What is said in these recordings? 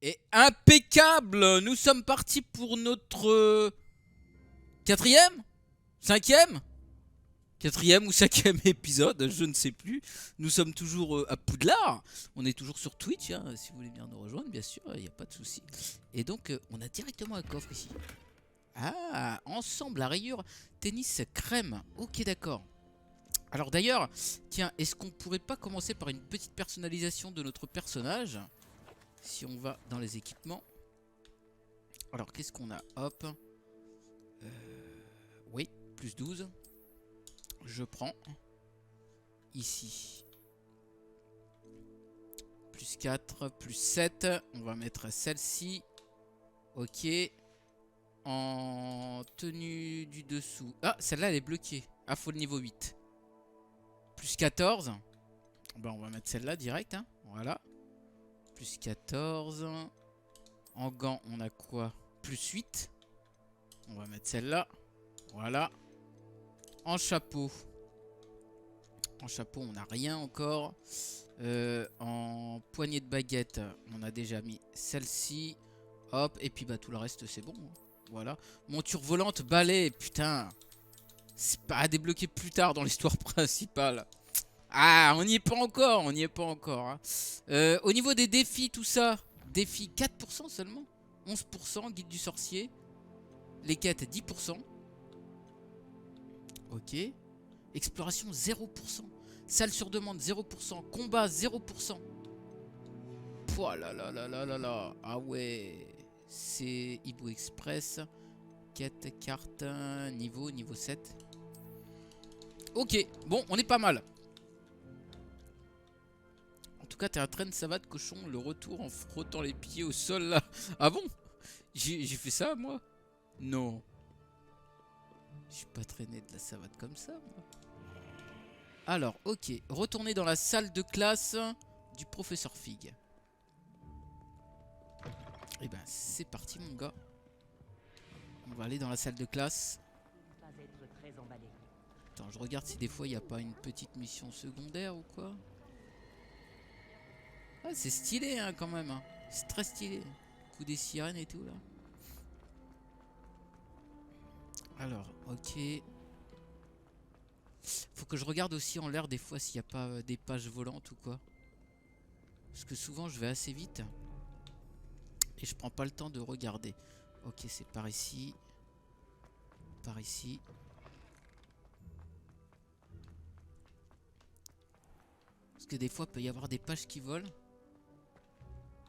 Et impeccable. Nous sommes partis pour notre quatrième, cinquième, quatrième ou cinquième épisode, je ne sais plus. Nous sommes toujours à Poudlard. On est toujours sur Twitch, hein, si vous voulez bien nous rejoindre, bien sûr, il n'y a pas de souci. Et donc, on a directement un coffre ici. Ah, ensemble, la rayure tennis crème. Ok, d'accord. Alors d'ailleurs, tiens, est-ce qu'on pourrait pas commencer par une petite personnalisation de notre personnage? Si on va dans les équipements. Alors, qu'est-ce qu'on a? Hop. Oui, plus 12. Je prends. Ici. Plus 4, plus 7. On va mettre celle-ci. Ok. En tenue du dessous. Ah, celle-là, elle est bloquée. Ah, faut le niveau 8. Plus 14. Ben, on va mettre celle-là direct. Hein. Voilà. Plus 14. En gants, on a quoi? Plus 8. On va mettre celle-là. Voilà. En chapeau. En chapeau, on n'a rien encore. En poignée de baguette, on a déjà mis celle-ci. Hop. Et puis, bah, tout le reste, c'est bon. Hein. Voilà. Monture volante, balai. Putain. C'est pas à débloquer plus tard dans l'histoire principale. Ah, on n'y est pas encore. On n'y est pas encore. Hein. Au niveau des défis, tout ça. Défis 4% seulement. 11%. Guide du sorcier. Les quêtes 10%. Ok. Exploration 0%. Salle sur demande 0%. Combat 0%. Pouah là là là là là là. Ah ouais. C'est Hibou Express. Quête, carte, niveau 7. Ok. Bon, on est pas mal. En tout cas, t'es un train savate cochon. Le retour en frottant les pieds au sol là. Ah bon? J'ai fait ça moi? Non. Je suis pas traîné de la savate comme ça moi. Alors, ok. Retourner dans la salle de classe du professeur Fig. Et ben, c'est parti, mon gars. On va aller dans la salle de classe. Attends, je regarde si des fois il n'y a pas une petite mission secondaire ou quoi. Ah, c'est stylé, hein, quand même. Hein. C'est très stylé. Coup des sirènes et tout, là. Alors, ok. Faut que je regarde aussi en l'air des fois s'il n'y a pas des pages volantes ou quoi. Parce que souvent je vais assez vite. Et je prends pas le temps de regarder. Ok, c'est par ici. Par ici. Parce que des fois il peut y avoir des pages qui volent.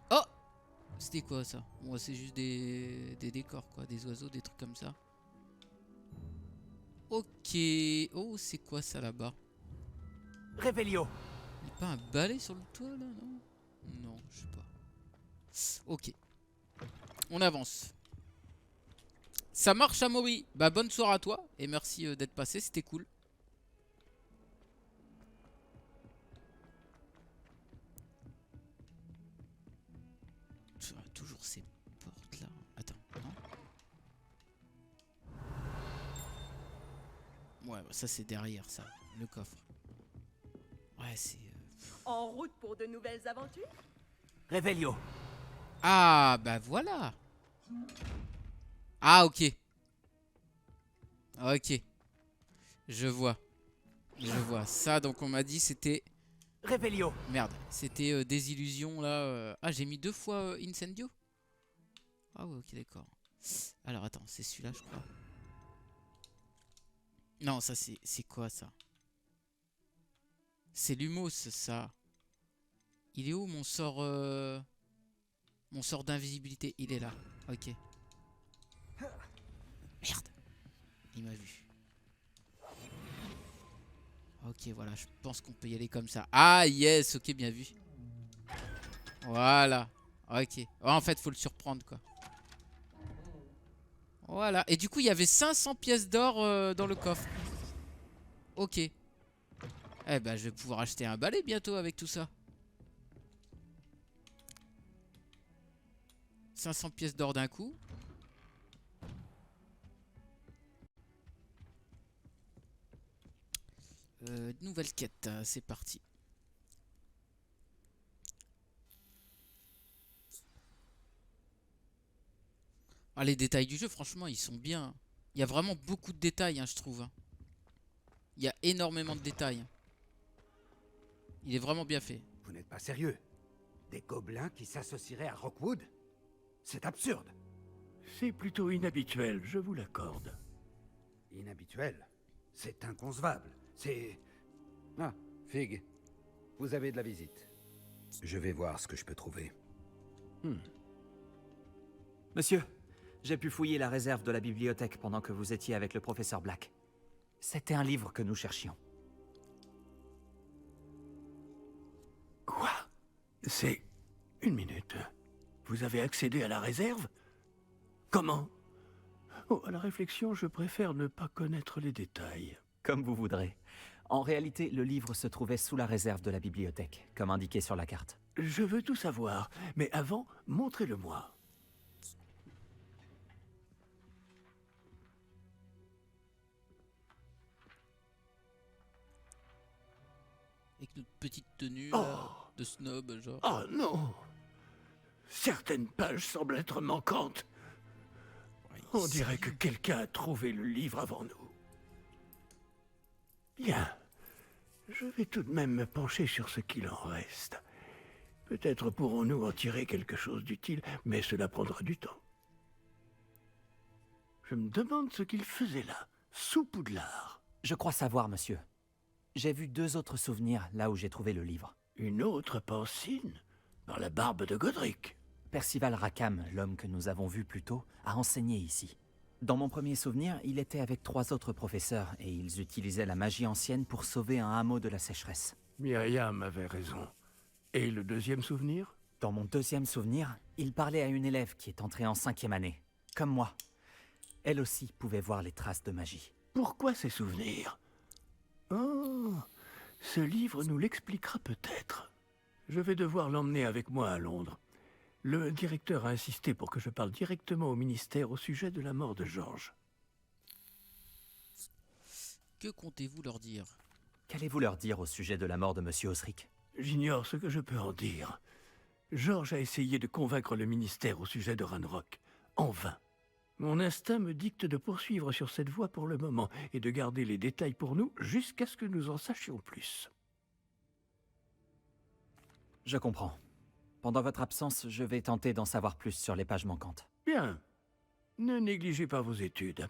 Oh! C'était quoi ça? Bon, c'est juste des décors quoi. Des oiseaux, des trucs comme ça. Ok. Oh, c'est quoi ça là-bas? Révélio. Il n'y a pas un balai sur le toit là, non? Non, je sais pas. Ok. On avance. Ça marche, Amaury. Bah, bonne soirée à toi. Et merci d'être passé, c'était cool. Toujours ces portes là. Attends, non? Ouais, bah, ça c'est derrière ça. Le coffre. Ouais, c'est. En route pour de nouvelles aventures? Révélio. Ah, bah voilà. Ah, ok. Ok. Je vois. Je vois. Ça, donc on m'a dit c'était. Révélio. Merde. C'était des illusions là. Ah, j'ai mis 2 fois Incendio. Ah, ouais, ok, d'accord. Alors, attends, c'est celui-là, je crois. Non, ça c'est quoi ça? C'est Lumos, ça. Il est où mon sort mon sort d'invisibilité? Il est là. Ok. Merde. Il m'a vu. Ok, voilà. Je pense qu'on peut y aller comme ça. Ah, yes. Ok, bien vu. Voilà. Ok. Oh, en fait, faut le surprendre, quoi. Voilà. Et du coup, il y avait 500 pièces d'or dans le coffre. Ok. Eh ben, je vais pouvoir acheter un balai bientôt avec tout ça. 500 pièces d'or d'un coup. Nouvelle quête. C'est parti. Ah, les détails du jeu, franchement, ils sont bien. Il y a vraiment beaucoup de détails, hein, je trouve, hein. Il y a énormément de détails. Il est vraiment bien fait. Vous n'êtes pas sérieux? Des gobelins qui s'associeraient à Rockwood? C'est absurde. C'est plutôt inhabituel, je vous l'accorde. Inhabituel. C'est inconcevable. C'est... Ah, Fig. Vous avez de la visite. Je vais voir ce que je peux trouver. Monsieur, j'ai pu fouiller la réserve de la bibliothèque pendant que vous étiez avec le professeur Black. C'était un livre que nous cherchions. Quoi? C'est... Une minute. Vous avez accédé à la réserve? Comment? Oh, à la réflexion, je préfère ne pas connaître les détails. Comme vous voudrez. En réalité, le livre se trouvait sous la réserve de la bibliothèque, comme indiqué sur la carte. Je veux tout savoir, mais avant, montrez-le-moi. Avec notre petite tenue Oh. là, de snob, genre. Oh non! Certaines pages semblent être manquantes. On dirait que quelqu'un a trouvé le livre avant nous. Bien. Je vais tout de même me pencher sur ce qu'il en reste. Peut-être pourrons-nous en tirer quelque chose d'utile, mais cela prendra du temps. Je me demande ce qu'il faisait là, sous Poudlard. Je crois savoir, monsieur. J'ai vu 2 autres souvenirs là où j'ai trouvé le livre. Une autre pancine? Dans la barbe de Godric. Percival Rackham, l'homme que nous avons vu plus tôt, a enseigné ici. Dans mon premier souvenir, il était avec 3 autres professeurs et ils utilisaient la magie ancienne pour sauver un hameau de la sécheresse. Myriam avait raison. Et le deuxième souvenir? Dans mon deuxième souvenir, il parlait à une élève qui est entrée en 5e année, comme moi. Elle aussi pouvait voir les traces de magie. Pourquoi ces souvenirs? Oh, ce livre nous l'expliquera peut-être. Je vais devoir l'emmener avec moi à Londres. Le directeur a insisté pour que je parle directement au ministère au sujet de la mort de Georges. Que comptez-vous leur dire? Qu'allez-vous leur dire au sujet de la mort de monsieur Osric? J'ignore ce que je peux en dire. Georges a essayé de convaincre le ministère au sujet de Ranrock. En vain. Mon instinct me dicte de poursuivre sur cette voie pour le moment et de garder les détails pour nous jusqu'à ce que nous en sachions plus. Je comprends. Pendant votre absence, je vais tenter d'en savoir plus sur les pages manquantes. Bien. Ne négligez pas vos études.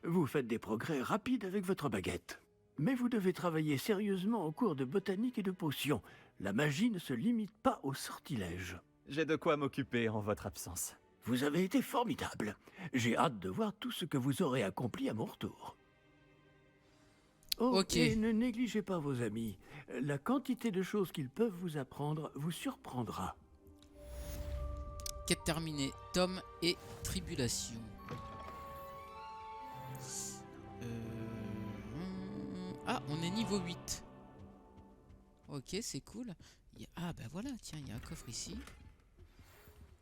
Vous faites des progrès rapides avec votre baguette. Mais vous devez travailler sérieusement au cours de botanique et de potions. La magie ne se limite pas au sortilège. J'ai de quoi m'occuper en votre absence. Vous avez été formidable. J'ai hâte de voir tout ce que vous aurez accompli à mon retour. Oh, Ok. et ne négligez pas vos amis. La quantité de choses qu'ils peuvent vous apprendre vous surprendra. Quête terminée. Tome et tribulation. Ah, on est niveau 8. Ok, c'est cool. Ah, bah voilà, tiens, il y a un coffre ici.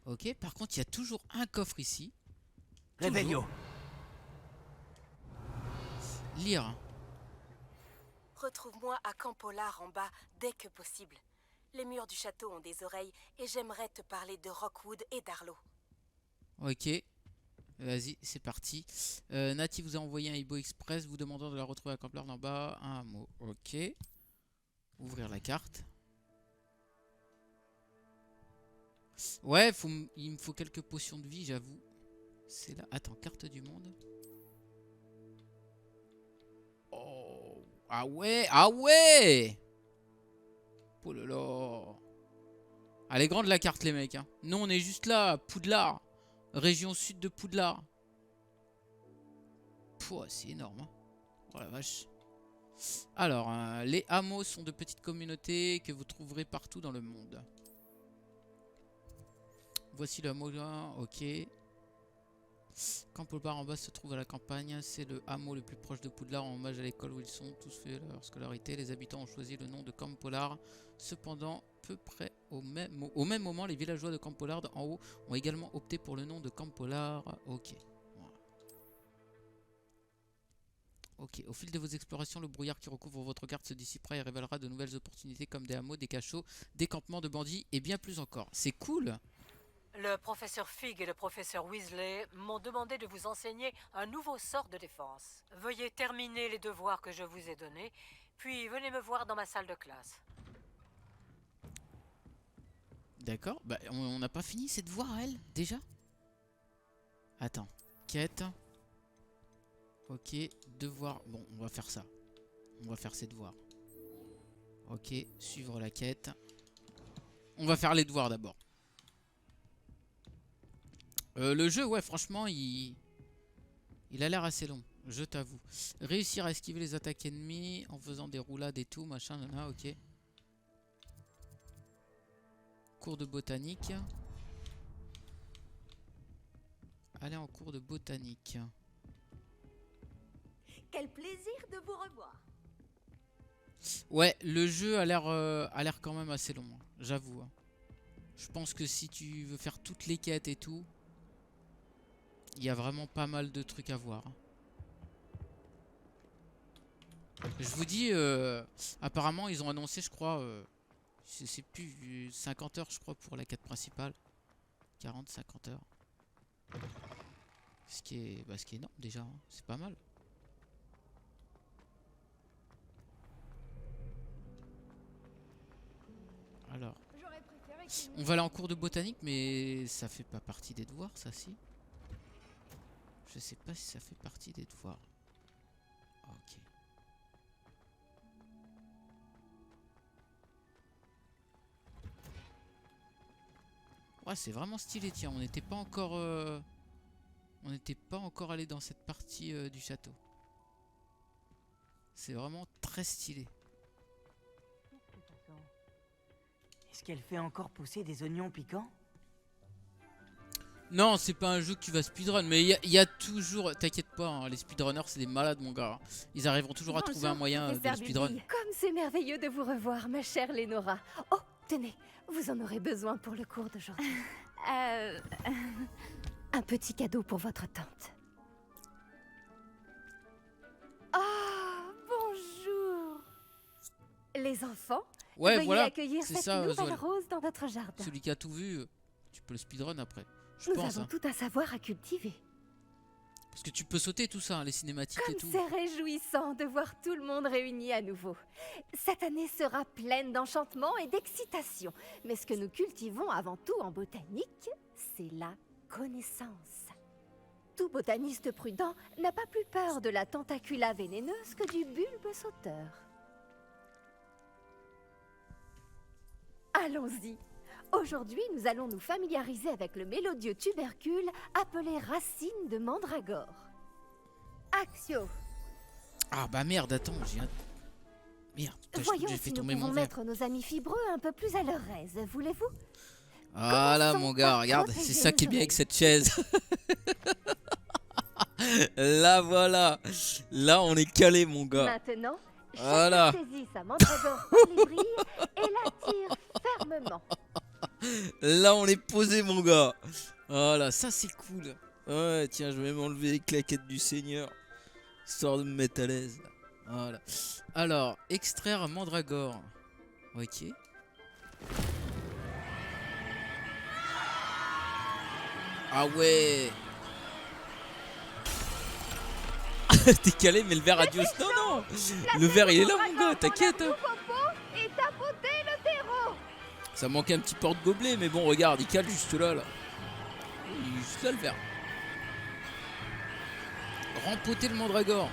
Ok, par contre, il y a toujours un coffre ici. Revelio. Lire. Retrouve-moi à Campolar en bas dès que possible. Les murs du château ont des oreilles et j'aimerais te parler de Rockwood et d'Arlo. Ok. Vas-y, c'est parti. Nati vous a envoyé un Ibo Express vous demandant de la retrouver à Campolar en bas. Un mot. Ok. Ouvrir la carte. Ouais, il me faut quelques potions de vie, j'avoue. C'est là. Attends, carte du monde. Oh. Ah ouais, ah ouais. Oh là là. Elle est grande la carte, les mecs. Hein. Nous, on est juste là, Poudlard. Région sud de Poudlard. Pouah, c'est énorme. Hein. Oh la vache. Alors, les hameaux sont de petites communautés que vous trouverez partout dans le monde. Voici le hameau là, ok. Campolar en bas se trouve à la campagne. C'est le hameau le plus proche de Poudlard en hommage à l'école où ils sont tous fait leur scolarité. Les habitants ont choisi le nom de Campolar. Cependant, peu près au même moment, les villageois de Campolar en haut ont également opté pour le nom de Campolar. Ok. Voilà. Ok. Au fil de vos explorations, le brouillard qui recouvre votre carte se dissipera et révélera de nouvelles opportunités comme des hameaux, des cachots, des campements de bandits et bien plus encore. C'est cool. Le professeur Fig et le professeur Weasley m'ont demandé de vous enseigner un nouveau sort de défense. Veuillez terminer les devoirs que je vous ai donnés, puis venez me voir dans ma salle de classe. D'accord. Bah, on n'a pas fini cette devoir, elle, déjà? Attends. Quête. Ok. Devoir. Bon, on va faire ça. On va faire ces devoirs. Ok. Suivre la quête. On va faire les devoirs d'abord. Le jeu, ouais, franchement, il a l'air assez long. Je t'avoue. Réussir à esquiver les attaques ennemies en faisant des roulades et tout, machin, nana, ok. Cours de botanique. Aller en cours de botanique. Quel plaisir de vous revoir. Ouais, le jeu a l'air quand même assez long, hein, j'avoue. Hein. Je pense que si tu veux faire toutes les quêtes et tout, il y a vraiment pas mal de trucs à voir. Hein. Je vous dis, apparemment ils ont annoncé, je crois, je sais plus, 50 heures je crois pour la quête principale. 40-50 heures. Ce qui est énorme déjà, hein. C'est pas mal. Alors, on va aller en cours de botanique, mais ça fait pas partie des devoirs, ça si. Je sais pas si ça fait partie des devoirs. Ok. Ouais, c'est vraiment stylé, tiens, on n'était pas encore allé dans cette partie du château. C'est vraiment très stylé. Est-ce qu'elle fait encore pousser des oignons piquants? Non, c'est pas un jeu que tu vas speedrun, mais il y a toujours, t'inquiète pas, hein, les speedrunners c'est des malades mon gars. Ils arriveront toujours à trouver un moyen de le speedrun. Comme c'est merveilleux de vous revoir, ma chère Lénora. Oh, tenez, vous en aurez besoin pour le cours d'aujourd'hui. Un petit cadeau pour votre tante. Ah, bonjour. Les enfants, Ouais, veuillez voilà, accueillir c'est cette ça, nouvelle Zoël. rose dans notre jardin. Celui qui a tout vu, tu peux le speedrun après. Je Nous pense, avons hein. tout un savoir à cultiver. Parce que tu peux sauter tout ça, hein, les cinématiques et Comme tout. c'est réjouissant de voir tout le monde réuni à nouveau. Cette année sera pleine d'enchantements et d'excitation. Mais ce que nous cultivons avant tout en botanique, c'est la connaissance. Tout botaniste prudent n'a pas plus peur de la tentacula vénéneuse que du bulbe sauteur. Allons-y. Aujourd'hui, nous allons nous familiariser avec le mélodieux tubercule appelé racine de mandragore. Axio. Ah bah merde, attends, j'ai un... Merde, putain, Voyons j'ai si fait nous tomber pouvons mon verre. mettre nos amis fibreux un peu plus à leur aise, voulez-vous? Voilà Commençons mon gars, par regarde, c'est protéger ça nos qui est bien avec oreilles. cette chaise. Là voilà, là on est calé mon gars. Maintenant, Voilà. chacun saisit sa mandragore par les brilles et la tire fermement. Là on est posé mon gars. Voilà, ça c'est cool. Ouais, tiens, je vais m'enlever les claquettes du Seigneur, histoire de me mettre à l'aise. Voilà. Alors, extraire mandragore. Ok. Ah ouais. T'es calé, mais le verre a Dios. Non, non. Le verre il est là mon gars, t'inquiète. Et tapoter le terreau. Ça manquait un petit porte-gobelet, mais bon, regarde, il cale juste là, là. Il est juste là le verre. Rempoter le mandragore.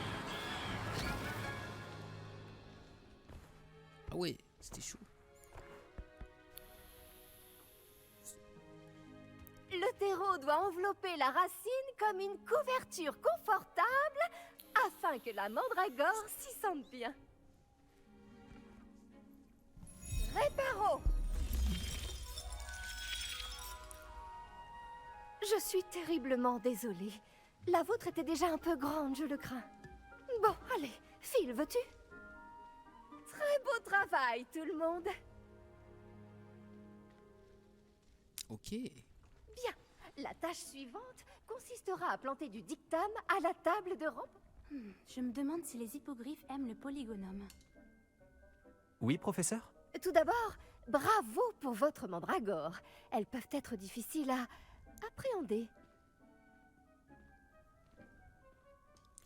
Ah ouais, c'était chaud. Le terreau doit envelopper la racine comme une couverture confortable afin que la mandragore s'y sente bien. Réparo. Je suis terriblement désolée. La vôtre était déjà un peu grande, je le crains. Bon, allez, Phil, veux-tu? Très beau travail, tout le monde. Ok. Bien, la tâche suivante consistera à planter du dictame à la table de rampe. Je me demande si les hippogriffes aiment le polygonome. Oui, professeur? Tout d'abord, Bravo pour votre mandragore. Elles peuvent être difficiles à appréhender.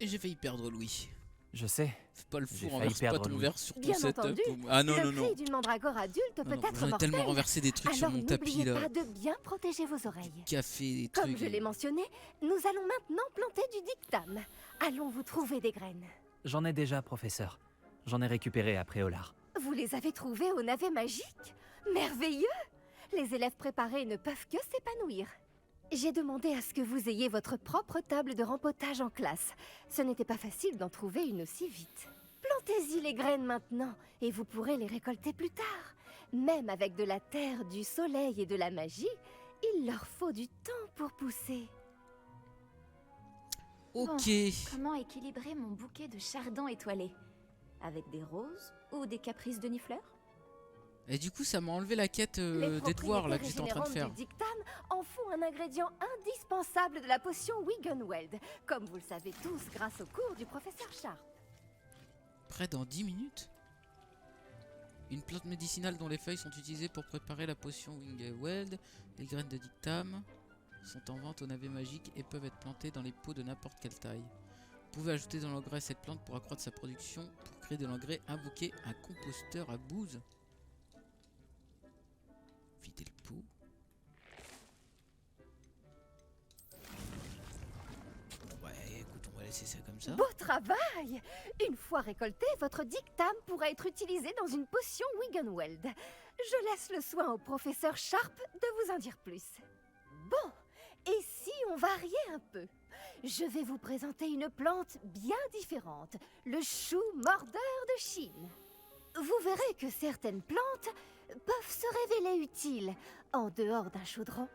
Et j'ai failli perdre Louis. Je sais. Fais pas le J'ai fou, failli renverse pas perdre ton Louis. verre sur ton Bien setup. entendu, Ah non, le non, non. cri d'une mandragore adulte Non, peut non, être j'en ai tellement mortel. renversé des trucs sur Alors mon tapis n'oubliez là. pas de bien protéger vos oreilles. Café, des Comme trucs. je l'ai mentionné, nous allons maintenant planter du dictame. Allons vous trouver des graines. J'en ai déjà, professeur. J'en ai récupéré après Olar. Vous les avez trouvés au navet magique? Merveilleux! Les élèves préparés ne peuvent que s'épanouir. J'ai demandé à ce que vous ayez votre propre table de rempotage en classe. Ce n'était pas facile d'en trouver une aussi vite. Plantez-y les graines maintenant, et vous pourrez les récolter plus tard. Même avec de la terre, du soleil et de la magie, il leur faut du temps pour pousser. Ok. Comment équilibrer mon bouquet de chardons étoilés? Avec des roses ou des caprices de nifleurs? Et du coup, ça m'a enlevé la quête Les des devoirs là que propriétés j'étais en train de faire. régénérantes du dictame en font un ingrédient indispensable de la potion Wiggenweld, comme vous le savez tous grâce au cours du professeur Sharp. Près dans 10 minutes. Une plante médicinale dont les feuilles sont utilisées pour préparer la potion Wingeweld. Les graines de dictame sont en vente au navet magique et peuvent être plantées dans les pots de n'importe quelle taille. Vous pouvez ajouter dans l'engrais cette plante pour accroître sa production. Pour créer de l'engrais, invoquer un composteur à bouse. Vider le pot. Ouais, écoute, on va laisser ça comme ça. Beau travail! Une fois récolté, votre dictame pourra être utilisé dans une potion Wiggenweld. Je laisse le soin au professeur Sharp de vous en dire plus. Bon, et si on variait un peu? Je vais vous présenter une plante bien différente, le chou mordeur de Chine. Vous verrez que certaines plantes peuvent se révéler utiles en dehors d'un chaudron.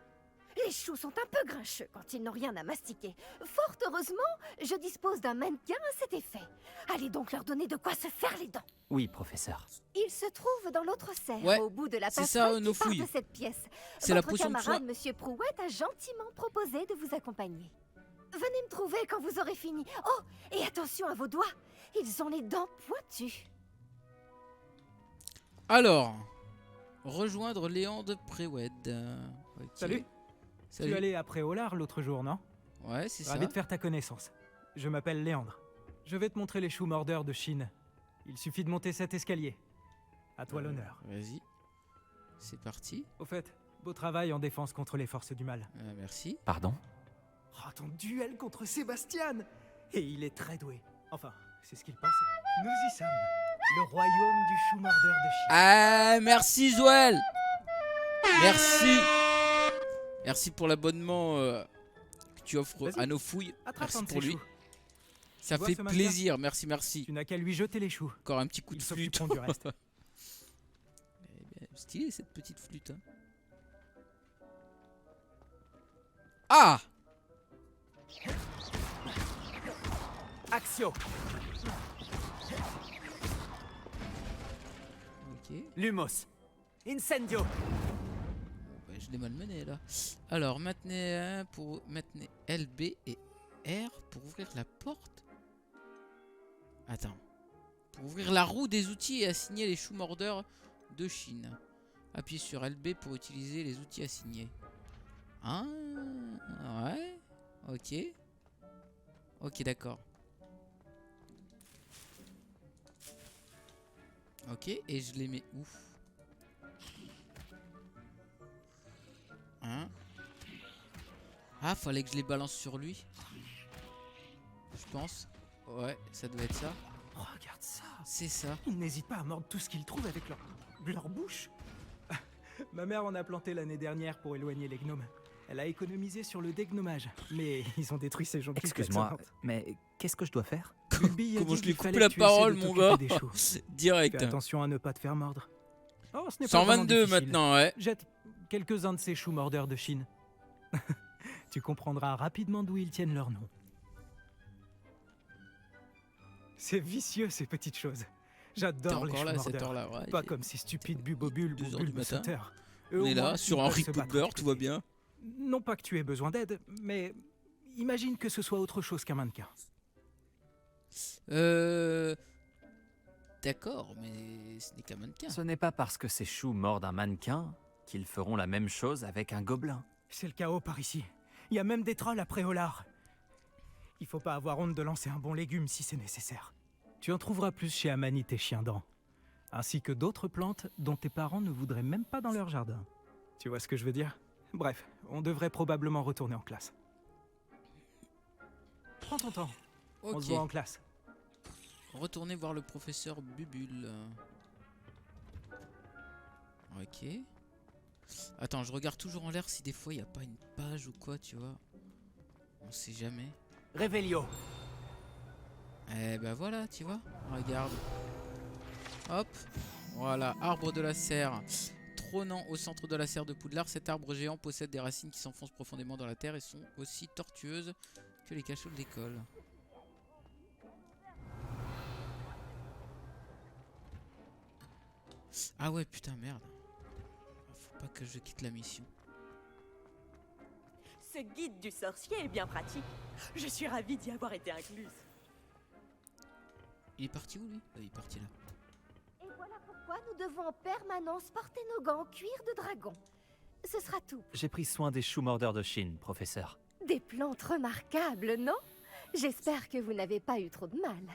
Les choux sont un peu grincheux quand ils n'ont rien à mastiquer. Fort heureusement, je dispose d'un mannequin à cet effet. Allez donc leur donner de quoi se faire les dents. Oui, professeur. Il se trouve dans l'autre serre, Ouais, au bout de la c'est ça, passerelle nos qui part fouilles. de cette pièce. C'est la Votre potion de soin. camarade, Monsieur Prouette, a gentiment proposé de vous accompagner. Venez me trouver quand vous aurez fini. Oh, et attention à vos doigts, ils ont les dents pointues. Alors, rejoindre Léandre Préwed. Ok. Salut. Salut. Tu allais après Olar l'autre jour, non? Ouais, c'est ça. Ravi de faire ta connaissance. Je m'appelle Léandre. Je vais te montrer les choux mordeurs de Chine. Il suffit de monter cet escalier. À toi l'honneur. Vas-y. C'est parti. Au fait, beau travail en défense contre les forces du mal. Merci. Pardon? Oh, ton duel contre Sébastien! Et il est très doué. Enfin, c'est ce qu'il pense. Nous y sommes. Le royaume du chou mordeur de Chine. Ah, merci Zoël. Merci. Merci pour l'abonnement que tu offres Vas-y, à nos fouilles. attrape Merci un de pour ces lui. choux. Ça Tu vois fait ce mannequin? plaisir. Merci, merci. Tu n'as qu'à lui jeter les choux. Encore un petit coup de Ils flûte. s'occuperont du reste. Eh bien, stylé cette petite flûte. Hein. Ah! Axio! Ok. Lumos! Incendio! Bon, bah, je l'ai malmené là. Alors, maintenez pour maintenez LB et R pour ouvrir la porte. Attends. Pour ouvrir la roue des outils et assigner les choux mordeurs de Chine. Appuyez sur LB pour utiliser les outils assignés. Ah, ouais. Ok. Ok, d'accord. Ok, et je les mets où? Hein? Ah, fallait que je les balance sur lui. Je pense. Ouais, ça doit être ça. Regarde ça! C'est ça. Ils n'hésitent pas à mordre tout ce qu'ils trouvent avec leur bouche. Ma mère en a planté l'année dernière pour éloigner les gnomes. Elle a économisé sur le dégnomage, mais ils ont détruit ses jonquilles. Excuse-moi, mais qu'est-ce que je dois faire? Bulby a Comment dit je lui qu'il coupe fallait la que tu essaies parole, de mon t'occuper gars. des choux. Direct. Fais attention à ne pas te faire mordre. Oh, ce n'est pas vraiment 122 difficile. maintenant, ouais. Jette quelques-uns de ces choux mordeurs de Chine. Tu comprendras rapidement d'où ils tiennent leur nom. C'est vicieux ces petites choses. T'es J'adore les encore choux là à cette mordeurs. heure-là, ouais. Pas comme ces stupides bubobules 2 ou heures du matin. sauteurs. Eux, On au est moins, là, sur ils un peuvent Rick se battre Cooper, avec tout le va pied. bien. Non pas que tu aies besoin d'aide, mais imagine que ce soit autre chose qu'un mannequin. d'accord, mais ce n'est qu'un mannequin. Ce n'est pas parce que ces choux mordent un mannequin qu'ils feront la même chose avec un gobelin. C'est le chaos par ici. Il y a même des trolls après Olar. Il faut pas avoir honte de lancer un bon légume si c'est nécessaire. Tu en trouveras plus chez Amanit et Chiendan, ainsi que d'autres plantes dont tes parents ne voudraient même pas dans leur jardin. Tu vois ce que je veux dire? Bref, on devrait probablement retourner en classe. Prends ton temps. On se Ok. voit en classe. Retournez voir le professeur Bubule. Ok. Attends, je regarde toujours en l'air si des fois il n'y a pas une page ou quoi, tu vois. On sait jamais. Revelio. Eh ben voilà, tu vois. Regarde. Hop. Voilà, arbre de la serre. Trônant au centre de la serre de Poudlard, cet arbre géant possède des racines qui s'enfoncent profondément dans la terre et sont aussi tortueuses que les cachots de l'école. Ah ouais, putain, merde. Faut pas que je quitte la mission. Ce guide du sorcier est bien pratique. Je suis ravie d'y avoir été incluse. Il est parti où, lui? Il est parti là. Et voilà pourquoi nous devons en permanence porter nos gants en cuir de dragon. Ce sera tout. J'ai pris soin des choux mordeurs de Chine, professeur. Des plantes remarquables, non? J'espère que vous n'avez pas eu trop de mal.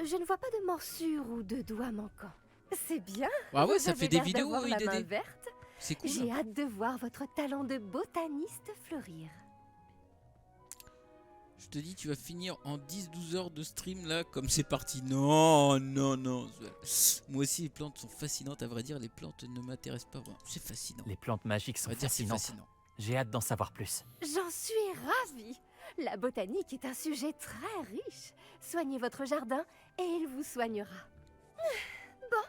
Je ne vois pas de morsures ou de doigts manquants. C'est bien. Ah ouais, Vous ça avez fait des l'air vidéos, d'avoir la main IDD. verte. C'est cool. J'ai hâte de voir votre talent de botaniste fleurir. Je te dis, tu vas finir en 10-12 heures de stream là, comme c'est parti. Non, non, non. Moi aussi, les plantes sont fascinantes. À vrai dire, les plantes ne m'intéressent pas vraiment. C'est fascinant. Les plantes magiques sont À vrai dire, c'est fascinantes. fascinant. J'ai hâte d'en savoir plus. J'en suis ravie. La botanique est un sujet très riche. Soignez votre jardin et il vous soignera. Bon,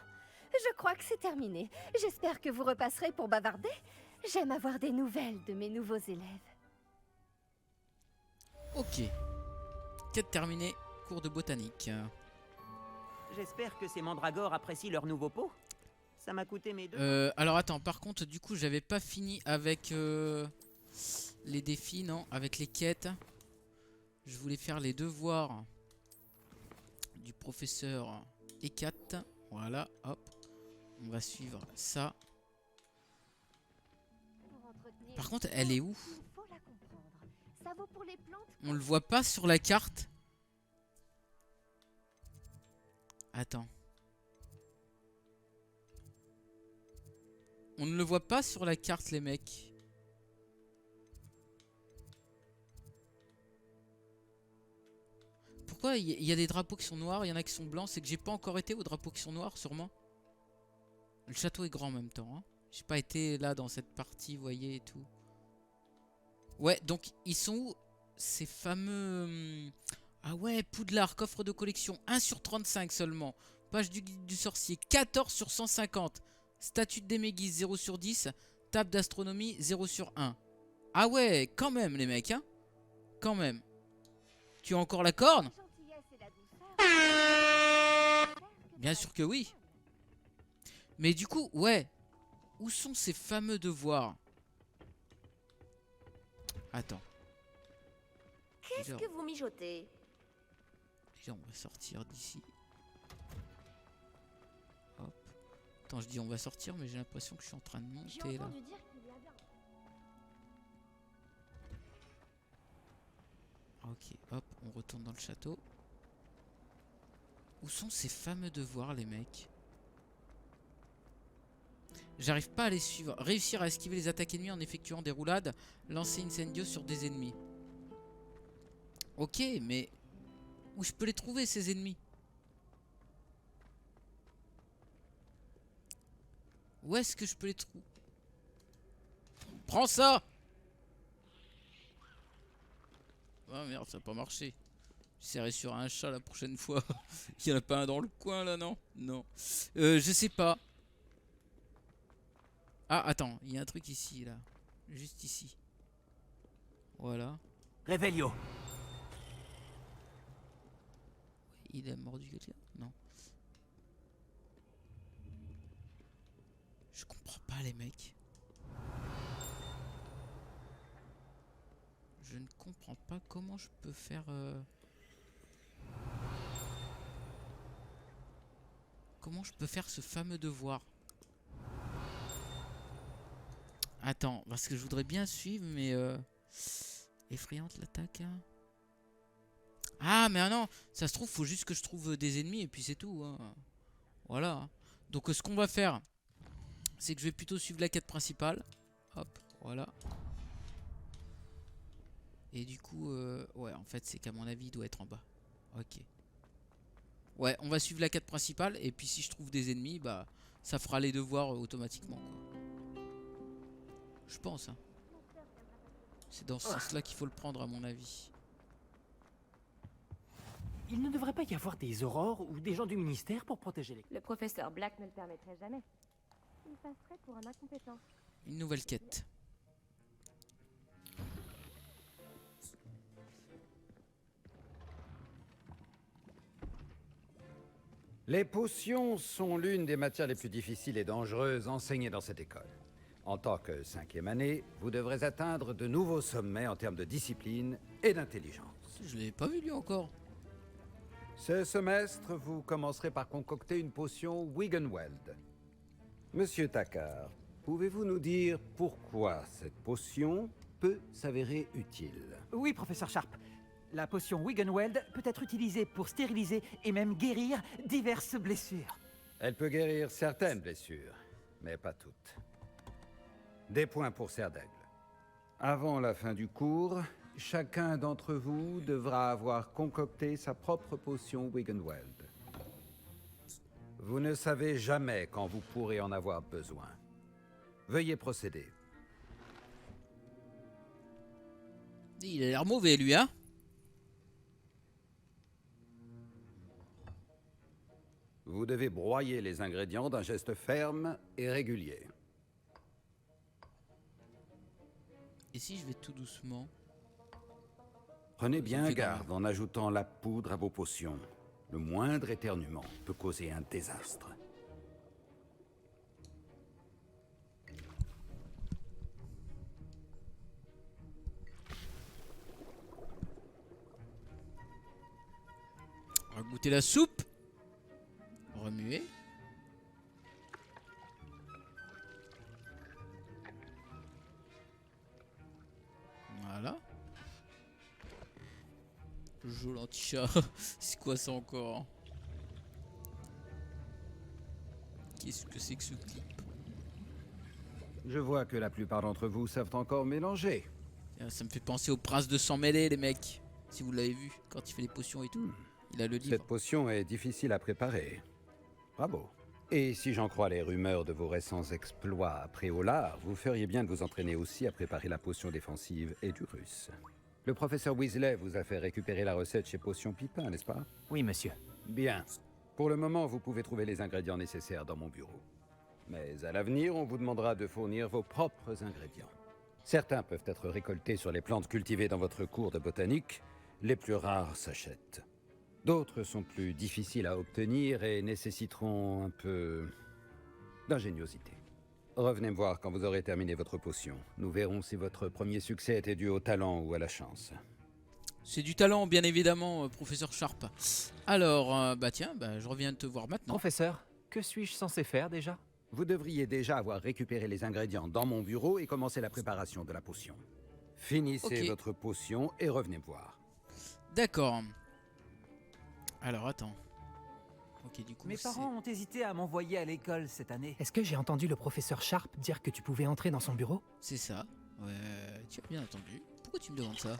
je crois que c'est terminé. J'espère que vous repasserez pour bavarder. J'aime avoir des nouvelles de mes nouveaux élèves. Ok. Quête terminée. Cours de botanique. J'espère que ces mandragores apprécient leur nouveau pot. Ça m'a coûté mes deux. Alors attends, par contre, du coup, j'avais pas fini avec les défis, non, avec les quêtes. Je voulais faire les devoirs du professeur Ekat. Voilà, hop. On va suivre ça. Par contre, elle est où? Il faut la comprendre. Ça vaut pour les plantes. On le voit pas sur la carte. Attends. On ne le voit pas sur la carte, les mecs. Pourquoi il y a des drapeaux qui sont noirs, il y en a qui sont blancs? C'est que j'ai pas encore été aux drapeaux qui sont noirs, sûrement. Le château est grand en même temps. Hein. J'ai pas été là dans cette partie, vous voyez, et tout. Ouais, donc ils sont où ces fameux... Ah ouais, Poudlard, coffre de collection, 1 sur 35 seulement. Page du guide du sorcier, 14 sur 150. Statue de Déméguise, 0 sur 10. Table d'astronomie, 0 sur 1. Ah ouais, quand même les mecs, hein. Quand même. Tu as encore la corne? Bien sûr que oui. Mais du coup, ouais. Où sont ces fameux devoirs? Attends. Qu'est-ce que vous mijotez? Déjà, on va sortir d'ici. Hop. Attends, je dis on va sortir, mais j'ai l'impression que je suis en train de monter là. dire qu'il y avait... Ok, hop, on retourne dans le château. Où sont ces fameux devoirs, les mecs? J'arrive pas à les suivre. Réussir à esquiver les attaques ennemies en effectuant des roulades. Lancer incendio sur des ennemis. Ok, mais... Où je peux les trouver, ces ennemis? Où est-ce que je peux les trouver? Prends ça! Ah merde, ça n'a pas marché. J'essaierai sur un chat la prochaine fois. Il y en a pas un dans le coin là, non? Non. Je sais pas. Ah, attends, il y a un truc ici, là. Juste ici. Voilà. Revelio. Il a mordu quelqu'un? Non. Je comprends pas, les mecs. Je ne comprends pas comment je peux faire... comment je peux faire ce fameux devoir? Attends, parce que je voudrais bien suivre, mais... Effrayante l'attaque. Hein. Ah, mais non, ça se trouve, faut juste que je trouve des ennemis et puis c'est tout. Hein. Voilà. Donc ce qu'on va faire, c'est que je vais plutôt suivre la quête principale. Hop, voilà. Et du coup, ouais, en fait, c'est qu'à mon avis, il doit être en bas. Ok. Ouais, on va suivre la quête principale et puis si je trouve des ennemis, bah, ça fera les devoirs automatiquement. Quoi. Je pense. Hein. C'est dans ce sens-là qu'il faut le prendre, à mon avis. Il ne devrait pas y avoir des aurores ou des gens du ministère pour protéger les... Le professeur Black ne le permettrait jamais. Il passerait pour un incompétent. Une nouvelle quête. Les potions sont l'une des matières les plus difficiles et dangereuses enseignées dans cette école. En tant que 5e année, vous devrez atteindre de nouveaux sommets en termes de discipline et d'intelligence. Je l'ai pas vu lui encore. Ce semestre, vous commencerez par concocter une potion Wiggenweld. Monsieur Takar, pouvez-vous nous dire pourquoi cette potion peut s'avérer utile? Oui, professeur Sharp. La potion Wiggenweld peut être utilisée pour stériliser et même guérir diverses blessures. Elle peut guérir certaines blessures, mais pas toutes. Des points pour Serre d'Aigle. Avant la fin du cours, chacun d'entre vous devra avoir concocté sa propre potion Wiggenweld. Vous ne savez jamais quand vous pourrez en avoir besoin. Veuillez procéder. Il a l'air mauvais lui, hein? Vous devez broyer les ingrédients d'un geste ferme et régulier. Et si je vais tout doucement? Prenez bien garde en ajoutant la poudre à vos potions. Le moindre éternuement peut causer un désastre. On va goûter la soupe. Remuer. Voilà. Joli chat. C'est quoi ça encore? Qu'est-ce que c'est que ce clip? Je vois que la plupart d'entre vous savent encore mélanger. Ça me fait penser au prince de sang mêlé, les mecs. Si vous l'avez vu, quand il fait les potions et tout. Il a le livre. Cette potion est difficile à préparer. Bravo. Et si j'en crois les rumeurs de vos récents exploits à Préolard, vous feriez bien de vous entraîner aussi à préparer la potion défensive Edurus. Le professeur Weasley vous a fait récupérer la recette chez Potion Pipin, n'est-ce pas? Oui, monsieur. Bien. Pour le moment, vous pouvez trouver les ingrédients nécessaires dans mon bureau. Mais à l'avenir, on vous demandera de fournir vos propres ingrédients. Certains peuvent être récoltés sur les plantes cultivées dans votre cours de botanique. Les plus rares s'achètent. D'autres sont plus difficiles à obtenir et nécessiteront un peu d'ingéniosité. Revenez me voir quand vous aurez terminé votre potion. Nous verrons si votre premier succès était dû au talent ou à la chance. C'est du talent, bien évidemment, professeur Sharp. Alors, bah tiens, je reviens te voir maintenant. Professeur, que suis-je censé faire déjà? Vous devriez déjà avoir récupéré les ingrédients dans mon bureau et commencer la préparation de la potion. Finissez votre potion et revenez me voir. D'accord. Alors, attends. Ok, du coup, Mes parents ont hésité à m'envoyer à l'école cette année. Est-ce que j'ai entendu le professeur Sharp dire que tu pouvais entrer dans son bureau? C'est ça. Ouais, tu as bien entendu. Pourquoi tu me demandes ça?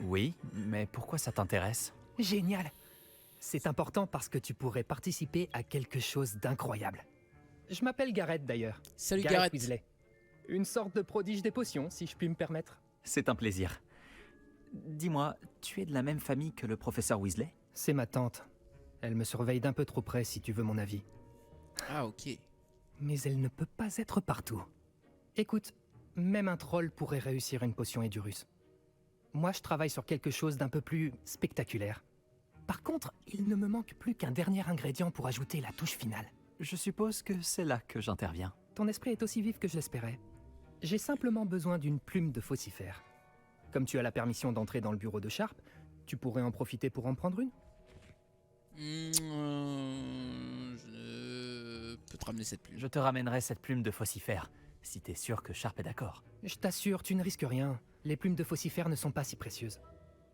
Oui, mais pourquoi ça t'intéresse? Génial! C'est important parce que tu pourrais participer à quelque chose d'incroyable. Je m'appelle Gareth d'ailleurs. Salut Gareth. Weasley. Une sorte de prodige des potions, si je puis me permettre. C'est un plaisir. Dis-moi, tu es de la même famille que le professeur Weasley? C'est ma tante. Elle me surveille d'un peu trop près, si tu veux mon avis. Ah, ok. Mais elle ne peut pas être partout. Écoute, même un troll pourrait réussir une potion Edurus. Moi, je travaille sur quelque chose d'un peu plus spectaculaire. Par contre, il ne me manque plus qu'un dernier ingrédient pour ajouter la touche finale. Je suppose que c'est là que j'interviens. Ton esprit est aussi vif que je l'espérais. J'ai simplement besoin d'une plume de faucifère. Comme tu as la permission d'entrer dans le bureau de Sharp, tu pourrais en profiter pour en prendre une? te ramener cette plume. Je te ramènerai cette plume de Faucifère, si t'es sûr que Sharp est d'accord. Je t'assure, tu ne risques rien. Les plumes de Faucifère ne sont pas si précieuses.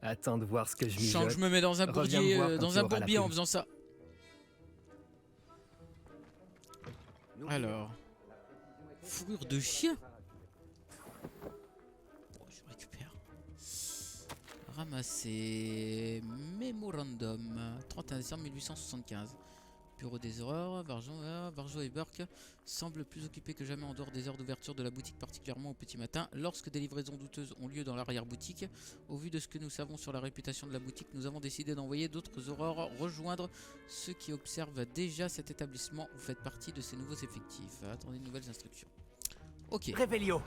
Attends de voir ce que je mijote. Je me mets dans un Reviens me bourbier, voir quand dans tu un auras la bourbier en plume. faisant ça. Alors, fourrure de chien. Bon, je récupère. Ramasser. Mémorandum. 31 décembre 1875. Bureau des horreurs. Varjo et Burke semblent plus occupés que jamais en dehors des heures d'ouverture de la boutique, particulièrement au petit matin. Lorsque des livraisons douteuses ont lieu dans l'arrière-boutique, au vu de ce que nous savons sur la réputation de la boutique, nous avons décidé d'envoyer d'autres horreurs rejoindre ceux qui observent déjà cet établissement. Vous faites partie de ces nouveaux effectifs. Attendez de nouvelles instructions. Ok. Révélio.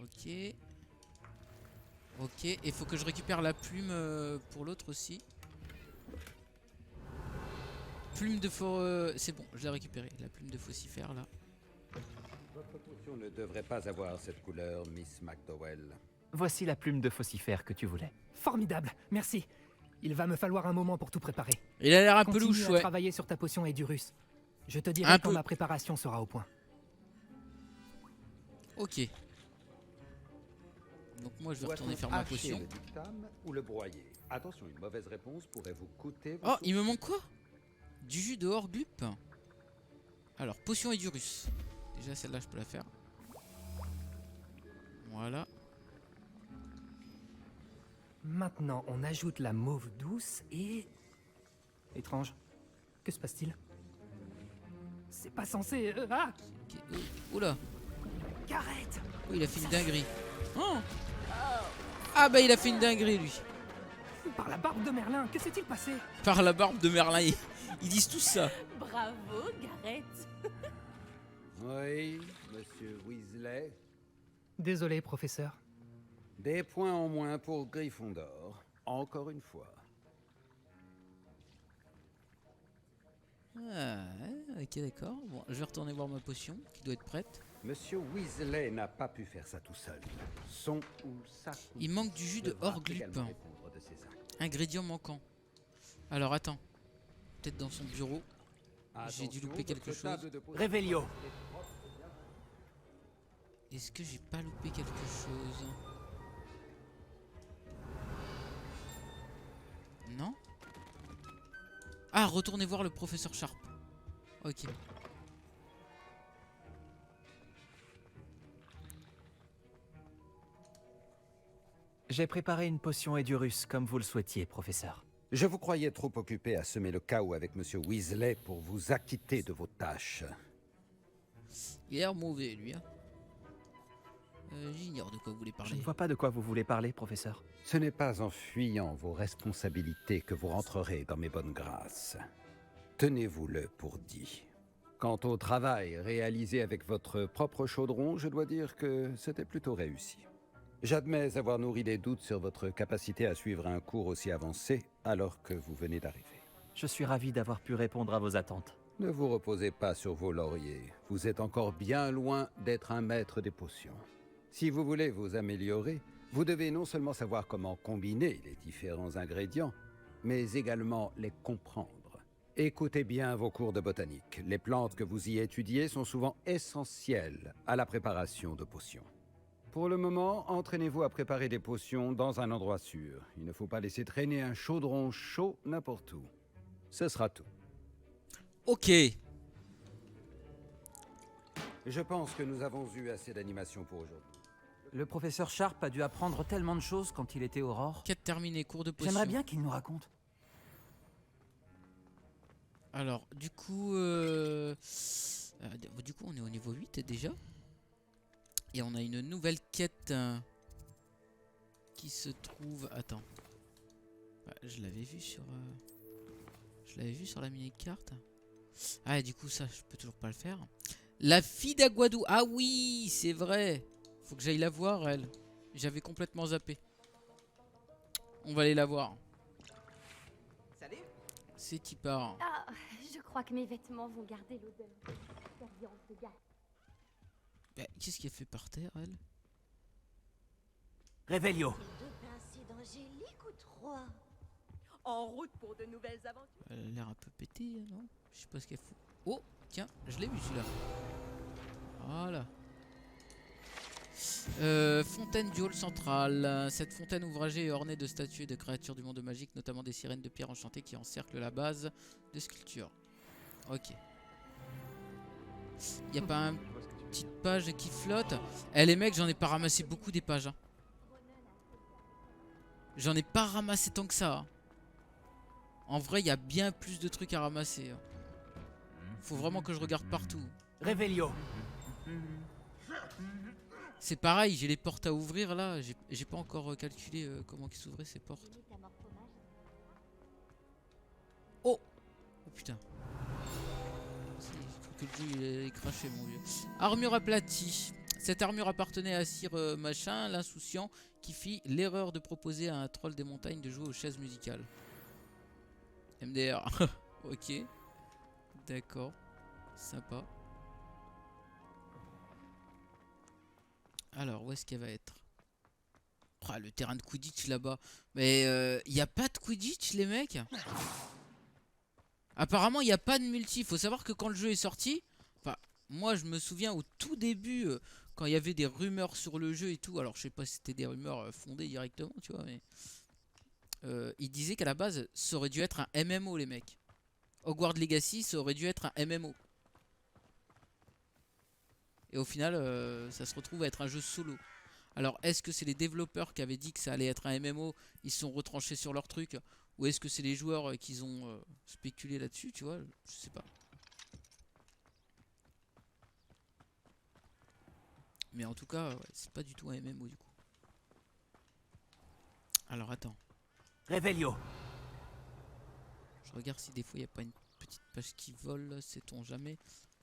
Ok. Ok. Et faut que je récupère la plume pour l'autre aussi. Plume de c'est bon, je l'ai récupéré. La plume de Faucifère là. Votre potion ne devrait pas avoir cette couleur, Miss McDowell. Voici la plume de Faucifère que tu voulais. Formidable, merci. Il va me falloir un moment pour tout préparer. Il a l'air un peu Continue louche, à ouais. travailler sur ta potion Edurus. Je te dirai Un quand peu. ma préparation sera au point. Ok. Donc moi je vais Doit-on retourner faire ma hacher potion. le dictame ou le broyer? Attention, une mauvaise réponse pourrait vous coûter... Oh, il me manque quoi? Du jus de Horglup. Alors, potion Edurus. Déjà celle-là je peux la faire. Voilà. Maintenant, on ajoute la mauve douce et... Étrange. Que se passe-t-il? C'est pas censé... Ah! Ok. Oula. Arrête! Oh, il a fait une dinguerie. Oh. Ah bah il a fait une dinguerie lui. Par la barbe de Merlin, que s'est-il passé? Par la barbe de Merlin. Ils disent tous ça. Bravo, Gareth. Oui, monsieur Weasley. Désolé, professeur. Des points en moins pour Gryffondor. Encore une fois. Ah, ok d'accord. Bon, je vais retourner voir ma potion qui doit être prête. Monsieur Weasley n'a pas pu faire ça tout seul. Son ou sa... Il manque du jus de devra Horglup. également répondre de ses actes. Ingrédient manquant. Alors attends. Peut-être dans son bureau. J'ai dû louper quelque chose. Révélio. Est-ce que j'ai pas loupé quelque chose? Non? Ah, retournez voir le professeur Sharp. Ok. J'ai préparé une potion Edurus comme vous le souhaitiez, professeur. Je vous croyais trop occupé à semer le chaos avec monsieur Weasley pour vous acquitter de vos tâches. Il a l'air mauvais lui. Hein. J'ignore de quoi vous voulez parler. Je ne vois pas de quoi vous voulez parler, professeur. Ce n'est pas en fuyant vos responsabilités que vous rentrerez dans mes bonnes grâces. Tenez-vous-le pour dit. Quant au travail réalisé avec votre propre chaudron, je dois dire que c'était plutôt réussi. J'admets avoir nourri des doutes sur votre capacité à suivre un cours aussi avancé alors que vous venez d'arriver. Je suis ravi d'avoir pu répondre à vos attentes. Ne vous reposez pas sur vos lauriers. Vous êtes encore bien loin d'être un maître des potions. Si vous voulez vous améliorer, vous devez non seulement savoir comment combiner les différents ingrédients, mais également les comprendre. Écoutez bien vos cours de botanique. Les plantes que vous y étudiez sont souvent essentielles à la préparation de potions. Pour le moment, entraînez-vous à préparer des potions dans un endroit sûr. Il ne faut pas laisser traîner un chaudron chaud n'importe où. Ce sera tout. Ok. Je pense que nous avons eu assez d'animation pour aujourd'hui. Le professeur Sharp a dû apprendre tellement de choses quand il était Aurore. Quête terminée, cours de potion. J'aimerais bien qu'il nous raconte. Alors, du coup, on est au niveau 8 déjà. Et on a une nouvelle quête qui se trouve... Attends. Je l'avais vu sur... Je l'avais vu sur la mini-carte. Ah, et du coup, ça, je peux toujours pas le faire. La fille d'Aguadou. Ah oui, c'est vrai. Faut que j'aille la voir, elle. J'avais complètement zappé. On va aller la voir. Salut. C'est qui part. Ah, je crois que mes vêtements vont garder l'odeur. Bah, qu'est-ce qu'elle fait par terre, elle? Révélio. Deux pincées d'angélique ou trois? En route pour de nouvelles aventures. Elle a l'air un peu pétée, non? Je sais pas ce qu'elle fout. Oh, tiens, je l'ai vu celui-là. Voilà. Fontaine du hall central. Cette fontaine ouvragée est ornée de statues et de créatures du monde magique, notamment des sirènes de pierre enchantées qui encerclent la base de sculpture. Ok. Y a pas une petite page qui flotte? Eh les mecs, j'en ai pas ramassé beaucoup des pages. Hein. J'en ai pas ramassé tant que ça. Hein. En vrai, il y a bien plus de trucs à ramasser. Hein. Faut vraiment que je regarde partout. Réveillon. C'est pareil, j'ai les portes à ouvrir là. J'ai pas encore calculé comment ils s'ouvraient ces portes. Oh! Oh putain. Que le jeu il est craché mon vieux. Armure aplatie. Cette armure appartenait à Sir Machin, l'insouciant, qui fit l'erreur de proposer à un troll des montagnes de jouer aux chaises musicales. MDR. Ok. D'accord. Sympa. Alors, où est-ce qu'elle va être? Oh, le terrain de Quidditch là-bas. Mais il n'y a pas de Quidditch les mecs? Apparemment, il n'y a pas de multi. Il faut savoir que quand le jeu est sorti, enfin, moi je me souviens au tout début, quand il y avait des rumeurs sur le jeu et tout. Alors, je sais pas si c'était des rumeurs fondées directement, tu vois, mais ils disaient qu'à la base, ça aurait dû être un MMO, les mecs. Hogwarts Legacy, ça aurait dû être un MMO. Et au final, ça se retrouve à être un jeu solo. Alors, est-ce que c'est les développeurs qui avaient dit que ça allait être un MMO, ils se sont retranchés sur leur truc? Ou est-ce que c'est les joueurs qui ont spéculé là-dessus, tu vois? Je sais pas. Mais en tout cas, ouais, c'est pas du tout un MMO du coup. Alors attends. Réveillon. Je regarde si des fois il n'y a pas une petite page qui vole, sait-on jamais.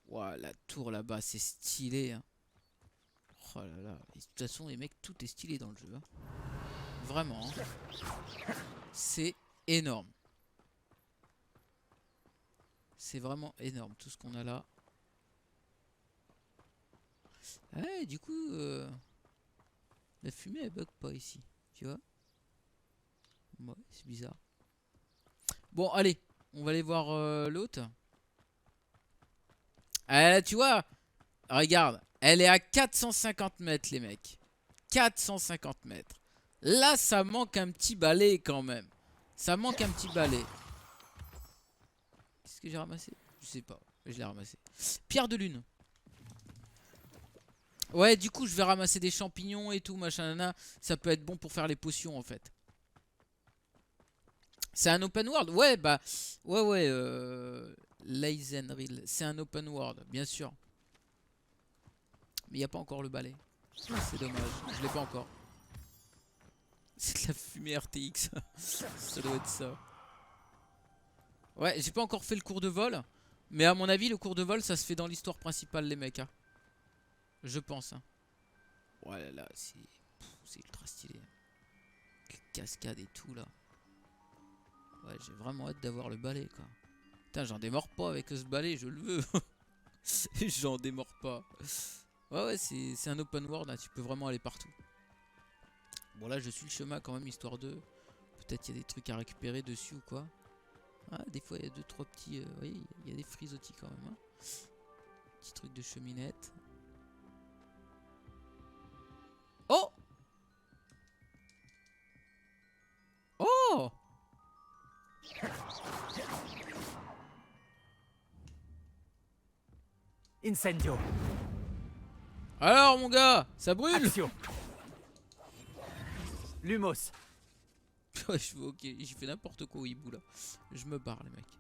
Ouah, la tour là-bas, c'est stylé. Hein. Oh là là. Et de toute façon, les mecs, tout est stylé dans le jeu. Hein. Vraiment. Hein. C'est énorme. C'est vraiment énorme tout ce qu'on a là. Ouais, du coup, la fumée elle bug pas ici, tu vois. Ouais, c'est bizarre. Bon, allez, on va aller voir l'autre. Tu vois, regarde, elle est à 450 mètres, les mecs. 450 mètres. Là, ça manque un petit balai quand même. Ça manque un petit balai. Qu'est-ce que j'ai ramassé? Je sais pas, je l'ai ramassé. Pierre de lune. Ouais, du coup, je vais ramasser des champignons et tout, machin, nana. Ça peut être bon pour faire les potions, en fait. C'est un open world? Ouais, bah... Ouais, Leisenrill. C'est un open world, bien sûr. Mais il n'y a pas encore le balai. C'est dommage, je l'ai pas encore. C'est de la fumée RTX. Ça doit être ça. Ouais, j'ai pas encore fait le cours de vol. Mais à mon avis, le cours de vol, ça se fait dans l'histoire principale, les mecs. Hein. Je pense. Hein. Ouais, là, c'est ultra stylé. Les cascades et tout, là. Ouais, j'ai vraiment hâte d'avoir le balai, quoi. Putain, j'en démords pas avec ce balai, je le veux. J'en démords pas. Ouais, c'est un open world, hein, tu peux vraiment aller partout. Bon, là, je suis le chemin quand même, histoire de... Peut-être il y a des trucs à récupérer dessus ou quoi. Ah, des fois, il y a 2-3 petits... oui, il y a des frisottis quand même. Hein. Petit truc de cheminette. Oh! Oh! Incendio. Alors mon gars, ça brûle? Action. Lumos. Ouais, ok, j'ai fait n'importe quoi au hibou là. Je me barre les mecs.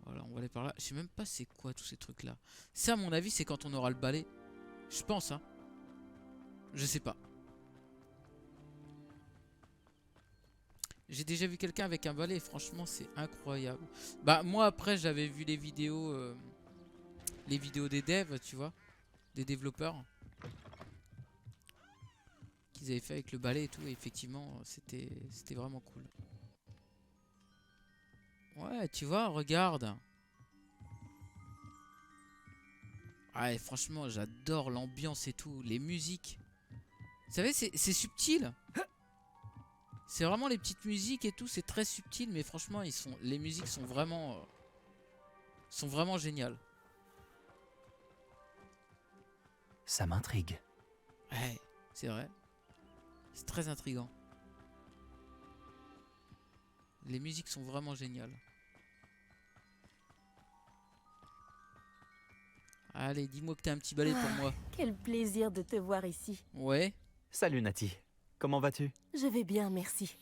Voilà, on va aller par là. Je sais même pas c'est quoi tous ces trucs là. Ça à mon avis c'est quand on aura le balai. Je pense hein. Je sais pas. J'ai déjà vu quelqu'un avec un balai et franchement c'est incroyable. Bah moi après j'avais vu les vidéos des devs, tu vois, des développeurs qu'ils avaient fait avec le balai et tout et effectivement c'était vraiment cool. Ouais, tu vois, regarde. Ouais, franchement, j'adore l'ambiance et tout, les musiques. Vous savez, c'est subtil. C'est vraiment les petites musiques et tout, c'est très subtil, mais franchement, les musiques sont vraiment géniales. Ça m'intrigue. Ouais, c'est vrai. C'est très intriguant. Les musiques sont vraiment géniales. Allez, dis-moi que t'as un petit balai pour moi. Quel plaisir de te voir ici. Ouais. Salut Nati, comment vas-tu? Je vais bien, merci.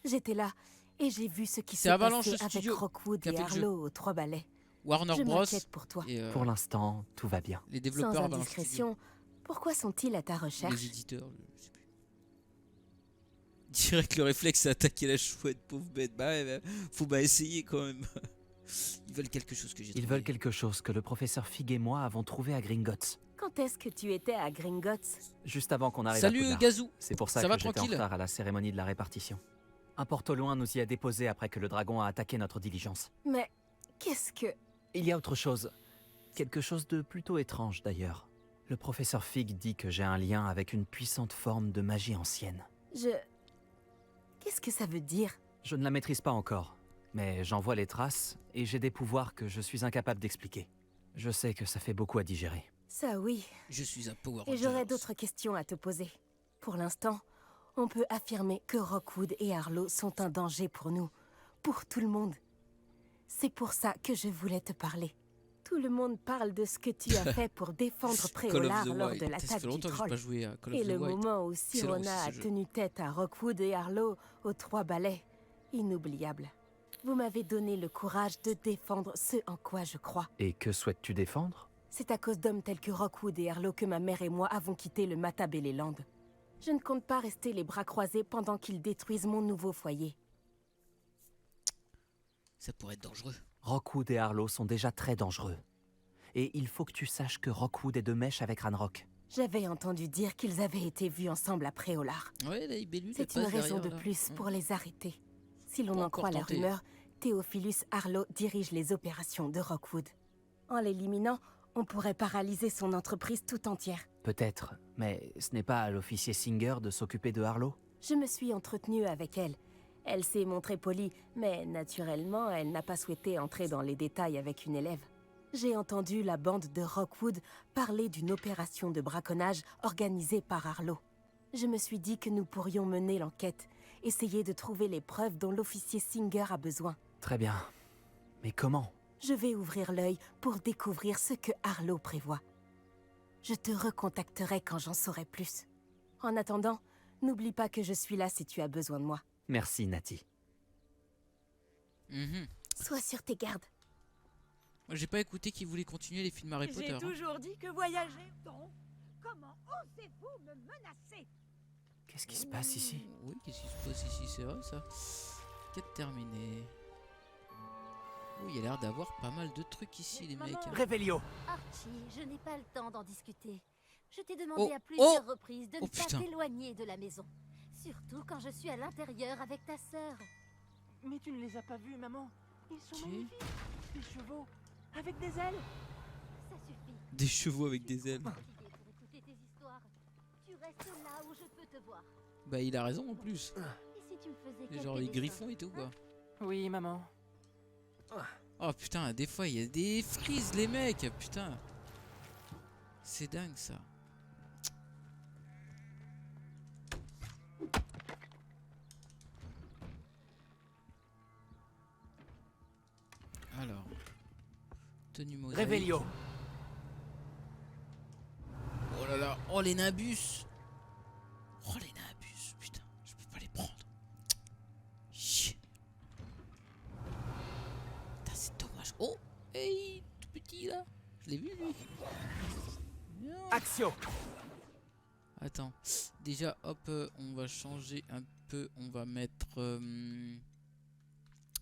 J'étais là et j'ai vu ce qui C'est s'est Avalanche passé avec Studio Rockwood qui a et fait le jeu. Arlo aux 3 balais. Warner Je Bros. m'inquiète pour toi. Et, Pour l'instant, tout va bien. les développeurs Sans Avalanche Studio. indiscrétion, pourquoi sont-ils à ta recherche? Les éditeurs, je sais plus. Direct le réflexe à attaquer la chouette, pauvre bête. Bah ouais, bah, faut pas essayer quand même. Ils veulent quelque chose que j'ai trouvé. Ils veulent quelque chose que le professeur Fig et moi avons trouvé à Gringotts. Quand est-ce que tu étais à Gringotts? Juste avant qu'on arrive Salut à Poudlard. Gazou. C'est pour ça, Ça va que j'étais en tranquille? retard à la cérémonie de la répartition. Un porte au loin nous y a déposé après que le dragon a attaqué notre diligence. Mais qu'est-ce que... Il y a autre chose. Quelque chose de plutôt étrange d'ailleurs. Le professeur Fig dit que j'ai un lien avec une puissante forme de magie ancienne. Qu'est-ce que ça veut dire? Je ne la maîtrise pas encore, mais j'en vois les traces et j'ai des pouvoirs que je suis incapable d'expliquer. Je sais que ça fait beaucoup à digérer. Ça oui. Je suis un Power Et Rangers. j'aurais d'autres questions à te poser. Pour l'instant, on peut affirmer que Rockwood et Arlo sont un danger pour nous, pour tout le monde. C'est pour ça que je voulais te parler. Tout le monde parle de ce que tu as fait pour défendre Call of Préolard the lors Wild. de Ça fait l'attaque du longtemps que j'ai troll. pas joué à Call of Et the le Wild. moment où Excellent aussi, Sirona a ce jeu. tenu tête à Rockwood et Arlo aux 3 balais. Inoubliable. Vous m'avez donné le courage de défendre ce en quoi je crois. Et que souhaites-tu défendre? C'est à cause d'hommes tels que Rockwood et Arlo que ma mère et moi avons quitté le Matabeleland. Je ne compte pas rester les bras croisés pendant qu'ils détruisent mon nouveau foyer. Ça pourrait être dangereux. Rockwood et Arlo sont déjà très dangereux. Et il faut que tu saches que Rockwood est de mèche avec Ranrock. J'avais entendu dire qu'ils avaient été vus ensemble à Préolard. Ouais, là, Ibellu, C'est une raison de plus pour les arrêter. Si l'on Pas en encore croit la tenté. rumeur, Theophilus Arlo dirige les opérations de Rockwood. En l'éliminant, on pourrait paralyser son entreprise tout entière. Peut-être, mais ce n'est pas à l'officier Singer de s'occuper de Arlo? Je me suis entretenue avec elle. Elle s'est montrée polie, mais naturellement, elle n'a pas souhaité entrer dans les détails avec une élève. J'ai entendu la bande de Rockwood parler d'une opération de braconnage organisée par Arlo. Je me suis dit que nous pourrions mener l'enquête, essayer de trouver les preuves dont l'officier Singer a besoin. Très bien. Mais comment? Je vais ouvrir l'œil pour découvrir ce que Arlo prévoit. Je te recontacterai quand j'en saurai plus. En attendant, n'oublie pas que je suis là si tu as besoin de moi. Merci, Nati. Sois sur tes gardes. Moi, j'ai pas écouté qu'ils voulaient continuer les films Harry Potter. J'ai hein. toujours dit que voyager... Donc, comment osez-vous me menacer? Qu'est-ce qui se passe ici? Oui, qu'est-ce qui se passe ici? C'est vrai ça. Quête terminée. Oui, il y a l'air d'avoir pas mal de trucs ici, les mecs. Révélio. Archie, je n'ai pas le temps d'en discuter. Je t'ai demandé Oh, à plusieurs oh, reprises de oh, ne pas putain. t'éloigner de la maison. Surtout quand je suis à l'intérieur avec ta sœur. Mais tu ne les as pas vus, maman. Ils sont Ok. magnifiques. Des chevaux. Avec des ailes. Ça suffit. Des chevaux avec des ailes. Fatigué pour écouter tes histoires. Tu restes là où je peux te voir. Bah, il a raison en plus. Et si tu me faisais Genre quelques les dessins, griffons et tout quoi. Oui, maman. Oh putain, des fois il y a des frises les mecs, putain. C'est dingue ça. Alors, tenue mosaïque. Révélio. Oh là là, oh les Nabus. Oh les Nabus, putain, je peux pas les prendre. Chier. Putain, c'est dommage. Oh, hey, tout petit là. Je l'ai vu lui. Axio. Attends, déjà hop, on va changer un peu, on va mettre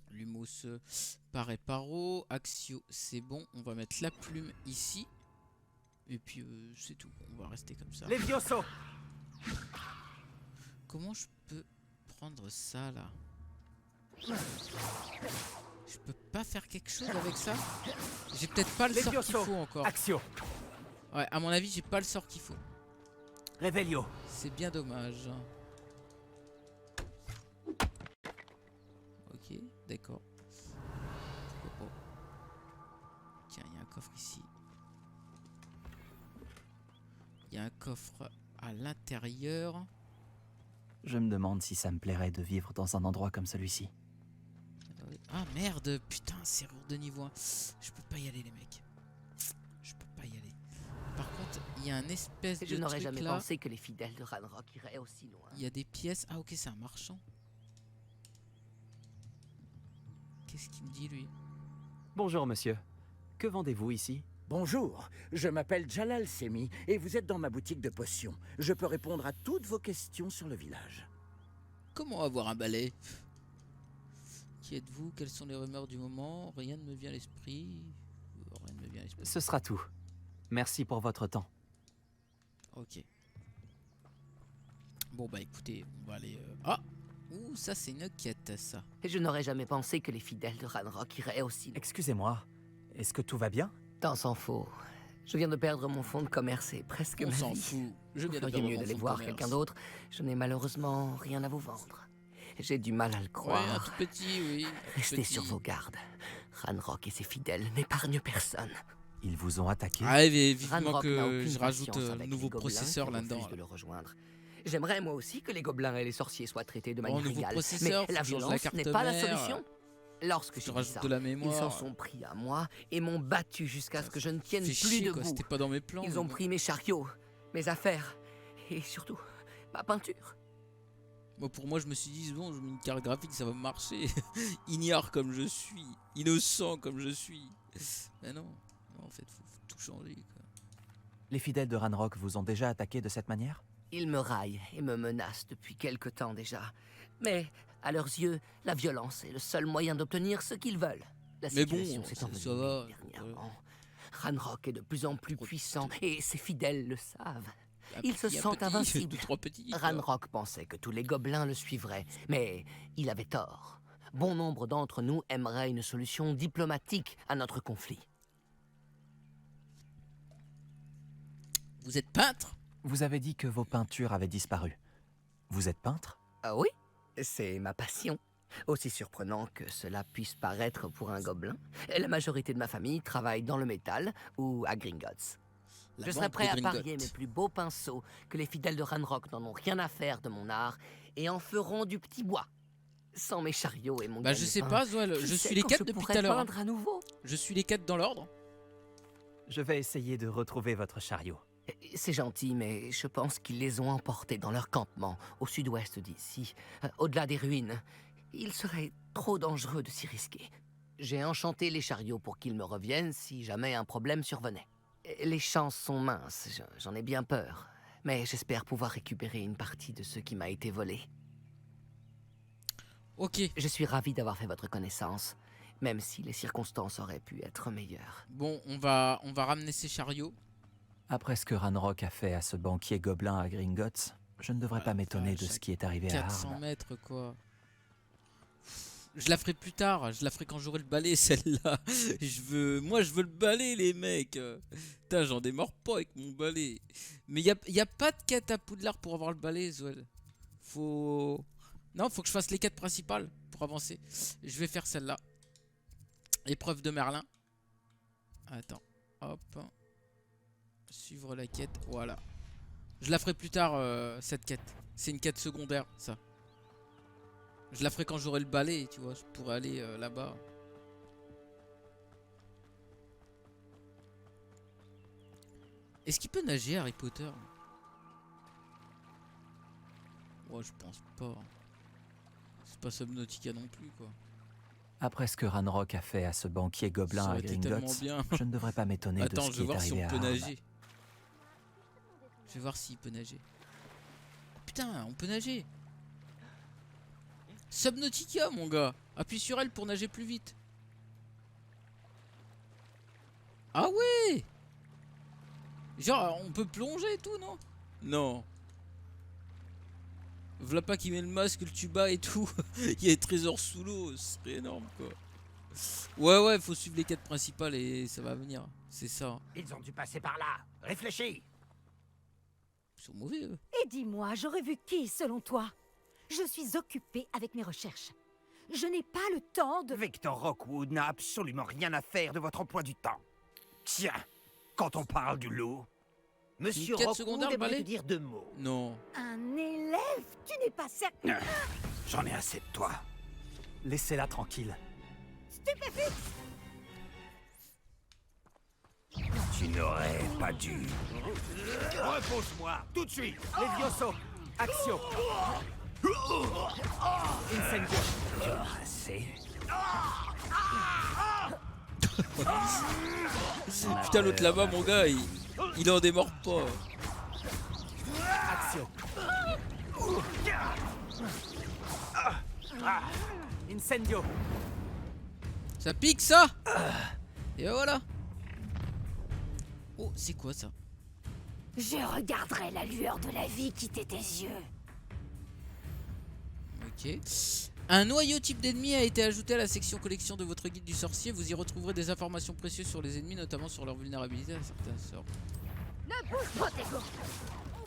Lumos Paré Paro, Axio, c'est bon, on va mettre la plume ici. Et puis c'est tout, on va rester comme ça. Levioso. Comment je peux prendre ça là? Je peux pas faire quelque chose avec ça? J'ai peut-être pas le sort qu'il Levioso. faut encore. Axio. Ouais, à mon avis, j'ai pas le sort qu'il faut. Révélio. C'est bien dommage. D'accord. Pourquoi pas. Tiens, il y a un coffre ici. Il y a un coffre à l'intérieur. Je me demande si ça me plairait de vivre dans un endroit comme celui-ci. Ah merde, putain, serrure de niveau 1. Je peux pas y aller les mecs. Je peux pas y aller. Par contre, il y a un espèce de Je n'aurais truc jamais là. pensé que les fidèles de Ranrock iraient aussi loin. Il y a des pièces. Ah ok, c'est un marchand. Qu'est-ce qu'il me dit lui? Bonjour monsieur. Que vendez-vous ici? Bonjour, je m'appelle Jalal Semi et vous êtes dans ma boutique de potions. Je peux répondre à toutes vos questions sur le village. Comment avoir un balai? Qui êtes-vous? Quelles sont les rumeurs du moment? Rien ne me vient à l'esprit. Rien ne me vient à l'esprit. Ce sera tout. Merci pour votre temps. Ok. Bon bah écoutez, on va aller... Ah! Ouh, ça c'est une quête ça. Je n'aurais jamais pensé que les fidèles de Ranrock iraient aussi loin. Excusez-moi, est-ce que tout va bien? Tant s'en faut. Je viens de perdre mon fonds de commerce et presque On ma s'en vie. fout. Je viens de Vous feriez perdre mieux mon d'aller fonds de voir commerce. quelqu'un d'autre. Je n'ai malheureusement rien à vous vendre. J'ai du mal à le croire. Ouais, un tout petit, oui. Restez sur vos gardes. Ranrock et ses fidèles n'épargnent personne. Ils vous ont attaqué? Ah, et vivement Ranrock n'a que aucune je rajoute patience un avec nouveau les gobelins processeur qui là-dedans. refusent de le rejoindre. J'aimerais moi aussi que les gobelins et les sorciers soient traités de manière nouveau égale. processeur, Mais la faut que je change la violence carte n'est pas la mère. solution. Lorsque Je j'ai dit rajoute ça, de la ils mémoire. s'en sont pris à moi et m'ont battu jusqu'à ce que je ne tienne Fait plus chier, quoi, debout. c'était pas dans mes plans, Ils mais ont bon. pris mes chariots, mes affaires et surtout ma peinture. Moi, pour moi, je me suis dit, bon, je mets une carte graphique, ça va marcher. Ignare comme je suis, innocent comme je suis. Mais non, non en fait, faut tout changer. Quoi. Les fidèles de Ranrock vous ont déjà attaqué de cette manière? Ils me raillent et me menacent depuis quelque temps déjà. Mais, à leurs yeux, la violence est le seul moyen d'obtenir ce qu'ils veulent. La Mais bon, situation s'est ça envenimée va. dernièrement. Ranrock est de plus en plus puissant et ses fidèles le savent. Ils se Il y a sentent petit, invincibles. deux, trois petits, quoi. Ranrock pensait que tous les gobelins le suivraient, mais il avait tort. Bon nombre d'entre nous aimeraient une solution diplomatique à notre conflit. Vous êtes peintre? Vous avez dit que vos peintures avaient disparu. Vous êtes peintre? Ah oui, c'est ma passion. Aussi surprenant que cela puisse paraître pour un gobelin, la majorité de ma famille travaille dans le métal ou à Gringotts. Je serais prêt à parier mes plus beaux pinceaux que les fidèles de Ranrock n'en ont rien à faire de mon art et en feront du petit bois. Sans mes chariots et mon Bah je sais gagne-pain, pas, Zoël, qui je sait suis les quand 4 je depuis tout pourrais à l'heure. peindre à nouveau. Je suis les 4 dans l'ordre. Je vais essayer de retrouver votre chariot. C'est gentil, mais je pense qu'ils les ont emportés dans leur campement, au sud-ouest d'ici, au-delà des ruines. Il serait trop dangereux de s'y risquer. J'ai enchanté les chariots pour qu'ils me reviennent si jamais un problème survenait. Les chances sont minces, j'en ai bien peur. Mais j'espère pouvoir récupérer une partie de ce qui m'a été volé. Ok. Je suis ravi d'avoir fait votre connaissance, même si les circonstances auraient pu être meilleures. Bon, on va ramener ces chariots. Après ce que Ranrock a fait à ce banquier gobelin à Gringotts, je ne devrais pas m'étonner de ce qui est arrivé à 400 Harn. mètres quoi. Je la ferai plus tard, je la ferai quand j'aurai le balai celle-là. Moi je veux le balai les mecs. Putain j'en démords pas avec mon balai. Mais y a pas de quête à Poudlard pour avoir le balai Zoël. Non faut que je fasse les quêtes principales pour avancer. Je vais faire celle-là. Épreuve de Merlin. Attends, hop. Suivre la quête, voilà. Je la ferai plus tard cette quête. C'est une quête secondaire ça. Je la ferai quand j'aurai le balai, tu vois, je pourrais aller là-bas. Est-ce qu'il peut nager Harry Potter? Ouais, je pense pas. C'est pas Subnautica non plus, quoi. Après ce que Ranrock a fait à ce banquier gobelin Ça à aurait été tellement Gringotts, bien. je ne devrais pas m'étonner de Attends, ce je qui vais est voir si arrivé on à peut Harn. nager. Je vais voir s'il peut nager. Putain, on peut nager. Subnautica, mon gars. Appuie sur elle pour nager plus vite. Ah ouais. Genre, on peut plonger et tout, non? Non. V'là pas qui met le masque, le tuba et tout. Il y a des trésors sous l'eau. Ce serait énorme, quoi. Ouais, faut suivre les quêtes principales et ça va venir. C'est ça. Ils ont dû passer par là. Réfléchis. Ils sont mauvais, eux. Et dis-moi, j'aurais vu qui, selon toi? Je suis occupée avec mes recherches. Je n'ai pas le temps de... Victor Rockwood n'a absolument rien à faire de votre emploi du temps. Tiens, quand on parle du loup, Monsieur quête Rockwood secondaire, le aimerait balai te dire 2 mots. Non. Un élève? Tu n'es pas certain... J'en ai assez de toi. Laissez-la tranquille. Stupéfixe! Tu n'aurais pas dû. Repose-moi, tout de suite. Levioso, action. Incendio. Assez. Putain, l'autre là-bas, mon gars, il en démord pas. Action. Incendio. Ça pique, ça. Et voilà. Oh, c'est quoi ça? Je regarderai la lueur de la vie quitter tes yeux. Ok. Un noyau type d'ennemi a été ajouté à la section collection de votre guide du sorcier. Vous y retrouverez des informations précieuses sur les ennemis, notamment sur leur vulnérabilité à certains sorts. Ne bouge pas, Tego.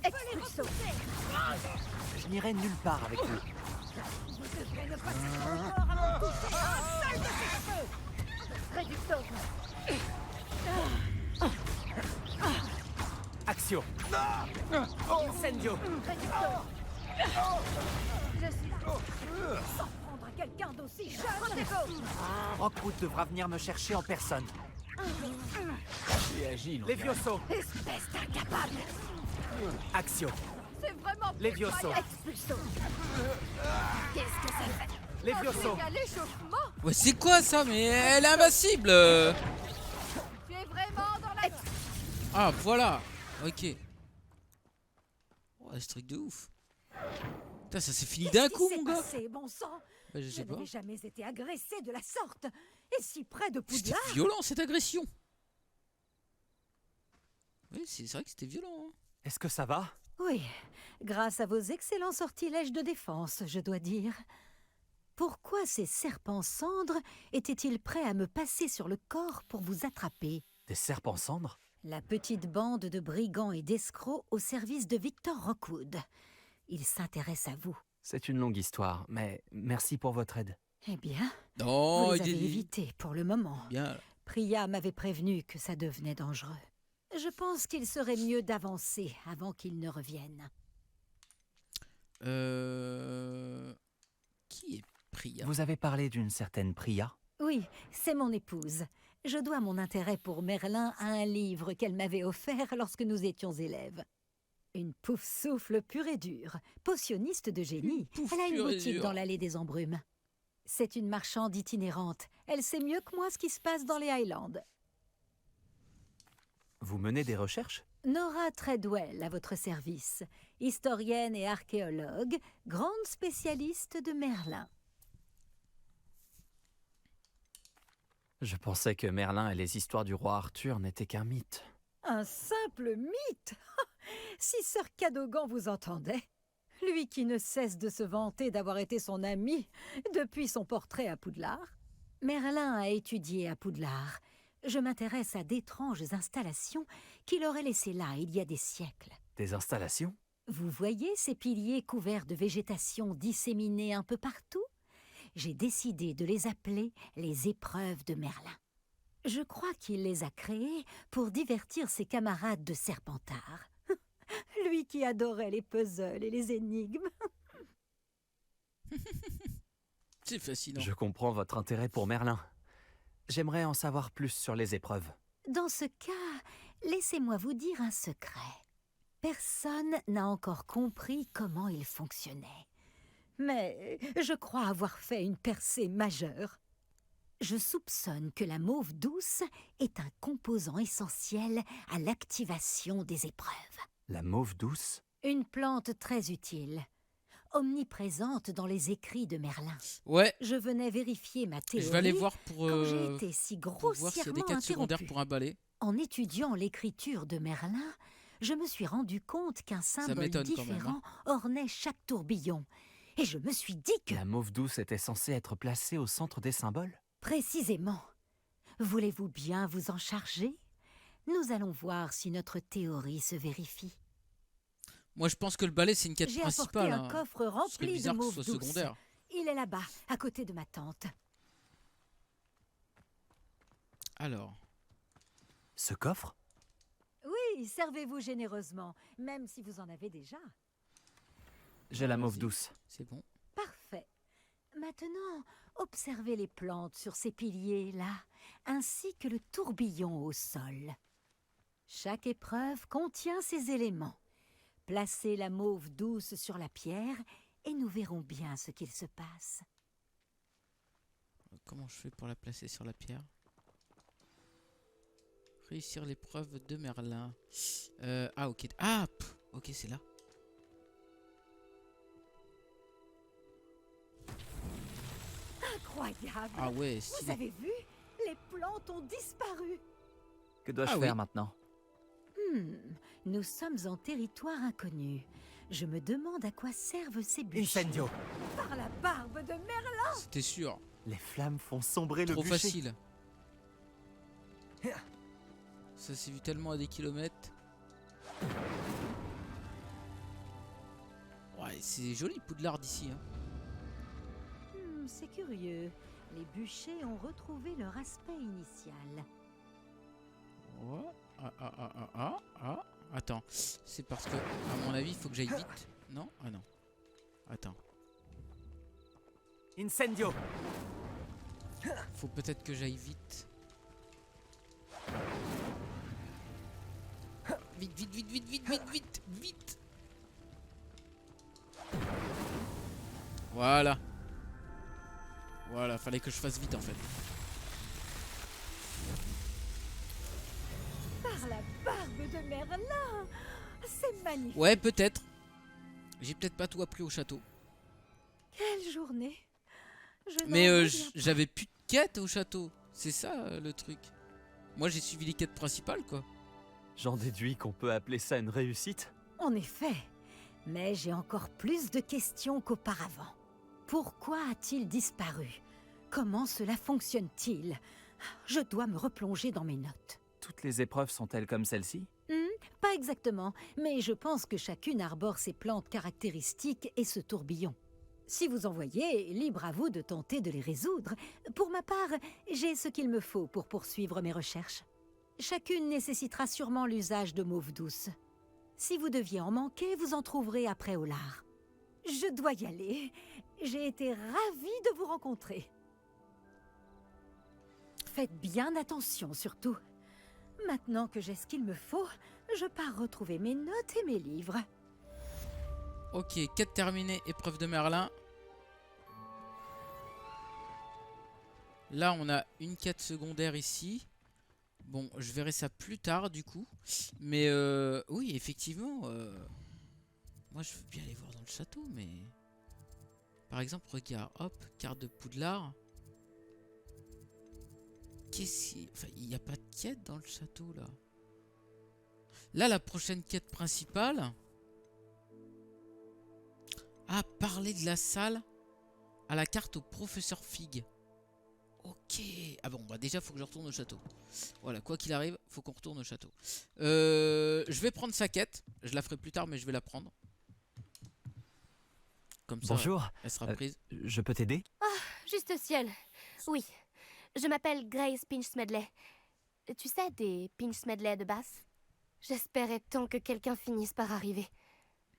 Expulso. Je n'irai nulle part avec vous. Vous devrez ne pas céder encore avant de toucher un seul de ces feux. Réducteur. Action. Incendio. Réducteur. Je suis sans prendre à quelqu'un d'aussi jeune. Tego. Rockwood devra venir me chercher en personne. Tu es agile. Levioso. Espèce d'incapable. Action. C'est vraiment plus Levioso. Expulso. Qu'est-ce que ça fait? Levioso. À l'échauffement. Ouais, c'est quoi ça? Mais elle est invincible. Tu es vraiment dans la... Ah, voilà. Ok. Oh, ce truc de ouf. Putain, ça s'est fini d'un coup, mon gars. C'est bon sang. Bah, je sais pas. n'avais jamais été agressé de la sorte. Et si près de C'était Poudlard. violent, cette agression. Oui, c'est vrai que c'était violent. Hein. Est-ce que ça va? Oui, grâce à vos excellents sortilèges de défense, je dois dire. Pourquoi ces serpents cendres étaient-ils prêts à me passer sur le corps pour vous attraper? Des serpents cendres? La petite bande de brigands et d'escrocs au service de Victor Rockwood. Ils s'intéressent à vous. C'est une longue histoire, mais merci pour votre aide. Eh bien, Non, vous les avez évités pour le moment. Bien. Priya m'avait prévenu que ça devenait dangereux. Je pense qu'il serait mieux d'avancer avant qu'ils ne reviennent. Qui est Priya? Vous avez parlé d'une certaine Priya? Oui, c'est mon épouse. Je dois mon intérêt pour Merlin à un livre qu'elle m'avait offert lorsque nous étions élèves. Une pouf souffle pure et dure, potionniste de génie. Elle a une boutique dans l'allée des Embrumes. C'est une marchande itinérante. Elle sait mieux que moi ce qui se passe dans les Highlands. Vous menez des recherches? Nora Treadwell à votre service, historienne et archéologue, grande spécialiste de Merlin. Je pensais que Merlin et les histoires du roi Arthur n'étaient qu'un mythe. Un simple mythe. Si Sir Cadogan vous entendait, lui qui ne cesse de se vanter d'avoir été son ami depuis son portrait à Poudlard. Merlin a étudié à Poudlard. Je m'intéresse à d'étranges installations qu'il aurait laissées là il y a des siècles. Des installations? Vous voyez ces piliers couverts de végétation disséminés un peu partout? J'ai décidé de les appeler les épreuves de Merlin. Je crois qu'il les a créées pour divertir ses camarades de Serpentard. Lui qui adorait les puzzles et les énigmes. C'est fascinant. Je comprends votre intérêt pour Merlin. J'aimerais en savoir plus sur les épreuves. Dans ce cas, laissez-moi vous dire un secret. Personne n'a encore compris comment il fonctionnait. Mais je crois avoir fait une percée majeure. Je soupçonne que la mauve douce est un composant essentiel à l'activation des épreuves. La mauve douce? Une plante très utile, omniprésente dans les écrits de Merlin. Ouais. Je venais vérifier ma théorie. Je vais aller voir pour j'ai été si voir s'il y a des grossièrement quêtes secondaires interrompue. pour un balai. En étudiant l'écriture de Merlin, je me suis rendu compte qu'un symbole m'étonne quand même, différent ornait chaque tourbillon. Et je me suis dit que... La mauve douce était censée être placée au centre des symboles? Précisément. Voulez-vous bien vous en charger? Nous allons voir si notre théorie se vérifie. Moi, je pense que le balai, c'est une quête J'ai apporté principale. un coffre Ce serait rempli de bizarre que ce mauve soit douce. secondaire. Il est là-bas, à côté de ma tante. Alors. Ce coffre? Oui, servez-vous généreusement, même si vous en avez déjà. J'ai la mauve douce. C'est bon. Parfait. Maintenant, observez les plantes sur ces piliers-là, ainsi que le tourbillon au sol. Chaque épreuve contient ces éléments. Placez la mauve douce sur la pierre et nous verrons bien ce qu'il se passe. Comment je fais pour la placer sur la pierre? Réussir l'épreuve de Merlin. Ah, ok. Ah, ok, c'est là. Incroyable! Ah ouais, Vous stylé. avez vu? Les plantes ont disparu. Que dois-je faire maintenant? Nous sommes en territoire inconnu. Je me demande à quoi servent ces bûchers. Incendio. Par la barbe de Merlin! C'était sûr. Les flammes font sombrer le Trop bûcher. facile. Ça s'est vu tellement à des kilomètres. Ouais, c'est joli Poudlard d'ici. Hein. C'est curieux. Les bûchers ont retrouvé leur aspect initial. Ouais. Attends, c'est parce que, à mon avis, il faut que j'aille vite. Non? Ah non. Attends. Incendio. Faut peut-être que j'aille vite. Vite. Voilà. Voilà, fallait que je fasse vite en fait. Par la barbe de Merlin! C'est magnifique! Ouais, peut-être. J'ai peut-être pas tout appris au château. Quelle journée! Mais j'avais plus de quêtes au château. C'est ça le truc. Moi j'ai suivi les quêtes principales quoi. J'en déduis qu'on peut appeler ça une réussite. En effet, mais j'ai encore plus de questions qu'auparavant. Pourquoi a-t-il disparu? Comment cela fonctionne-t-il? Je dois me replonger dans mes notes. Toutes les épreuves sont-elles comme celle-ci? Pas exactement, mais je pense que chacune arbore ses plantes caractéristiques et ce tourbillon. Si vous en voyez, libre à vous de tenter de les résoudre. Pour ma part, j'ai ce qu'il me faut pour poursuivre mes recherches. Chacune nécessitera sûrement l'usage de mauve douce. Si vous deviez en manquer, vous en trouverez après au lard. Je dois y aller. J'ai été ravie de vous rencontrer. Faites bien attention surtout. Maintenant que j'ai ce qu'il me faut, je pars retrouver mes notes et mes livres. Ok, quête terminée, épreuve de Merlin. Là, on a une quête secondaire ici. Bon, je verrai ça plus tard du coup. Mais oui, effectivement, moi je veux bien aller voir dans le château, mais... Par exemple, regarde, hop, carte de Poudlard. Qu'est-ce qu'il... Enfin, il n'y a pas de quête dans le château, là. Là, la prochaine quête principale... Ah, parler de la salle à la carte au professeur Fig. Ok. Ah bon, bah déjà, faut que je retourne au château. Voilà, quoi qu'il arrive, faut qu'on retourne au château. Je vais prendre sa quête. Je la ferai plus tard, mais je vais la prendre. Comme ça, bonjour. Elle sera prise. Je peux t'aider? Juste ciel. Oui. Je m'appelle Grace Pinch Smedley. Tu sais, des Pinch Smedley de Bath? J'espérais tant que quelqu'un finisse par arriver.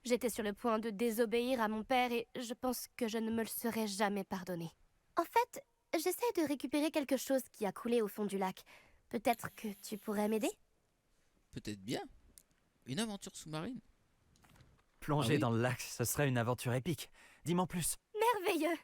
J'étais sur le point de désobéir à mon père et je pense que je ne me le serais jamais pardonné. En fait, j'essaie de récupérer quelque chose qui a coulé au fond du lac. Peut-être que tu pourrais m'aider? Peut-être bien. Une aventure sous-marine. Plonger dans le lac, ce serait une aventure épique. Dis-moi plus. Merveilleux!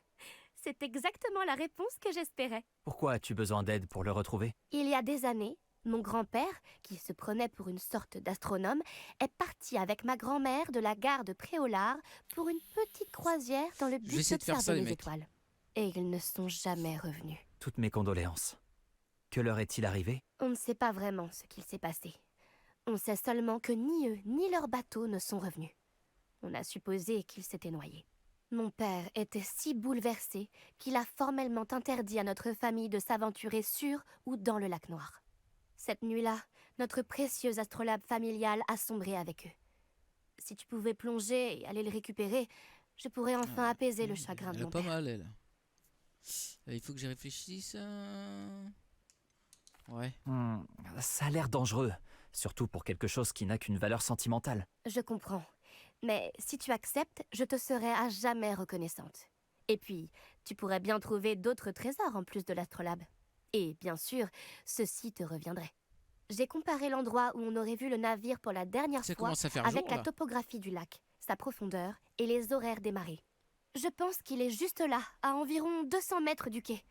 C'est exactement la réponse que j'espérais. Pourquoi as-tu besoin d'aide pour le retrouver? Il y a des années, mon grand-père, qui se prenait pour une sorte d'astronome, est parti avec ma grand-mère de la gare de Préolard pour une petite croisière dans le but d'observer les étoiles. Et ils ne sont jamais revenus. Toutes mes condoléances. Que leur est-il arrivé? On ne sait pas vraiment ce qu'il s'est passé. On sait seulement que ni eux ni leur bateau ne sont revenus. On a supposé qu'ils s'étaient noyés. Mon père était si bouleversé qu'il a formellement interdit à notre famille de s'aventurer sur ou dans le lac Noir. Cette nuit-là, notre précieux astrolabe familial a sombré avec eux. Si tu pouvais plonger et aller le récupérer, Je pourrais enfin apaiser le chagrin de Elle a mon pas père. mal, elle. Il faut que j'y réfléchisse. Ouais. Ça a l'air dangereux, surtout pour quelque chose qui n'a qu'une valeur sentimentale. Je comprends. Mais si tu acceptes, je te serai à jamais reconnaissante. Et puis, tu pourrais bien trouver d'autres trésors en plus de l'astrolabe. Et bien sûr, ceci te reviendrait. J'ai comparé l'endroit où on aurait vu le navire pour la dernière Ça fois commence à faire avec jour, la là. topographie du lac, sa profondeur et les horaires des marées. Je pense qu'il est juste là, à environ 200 mètres du quai.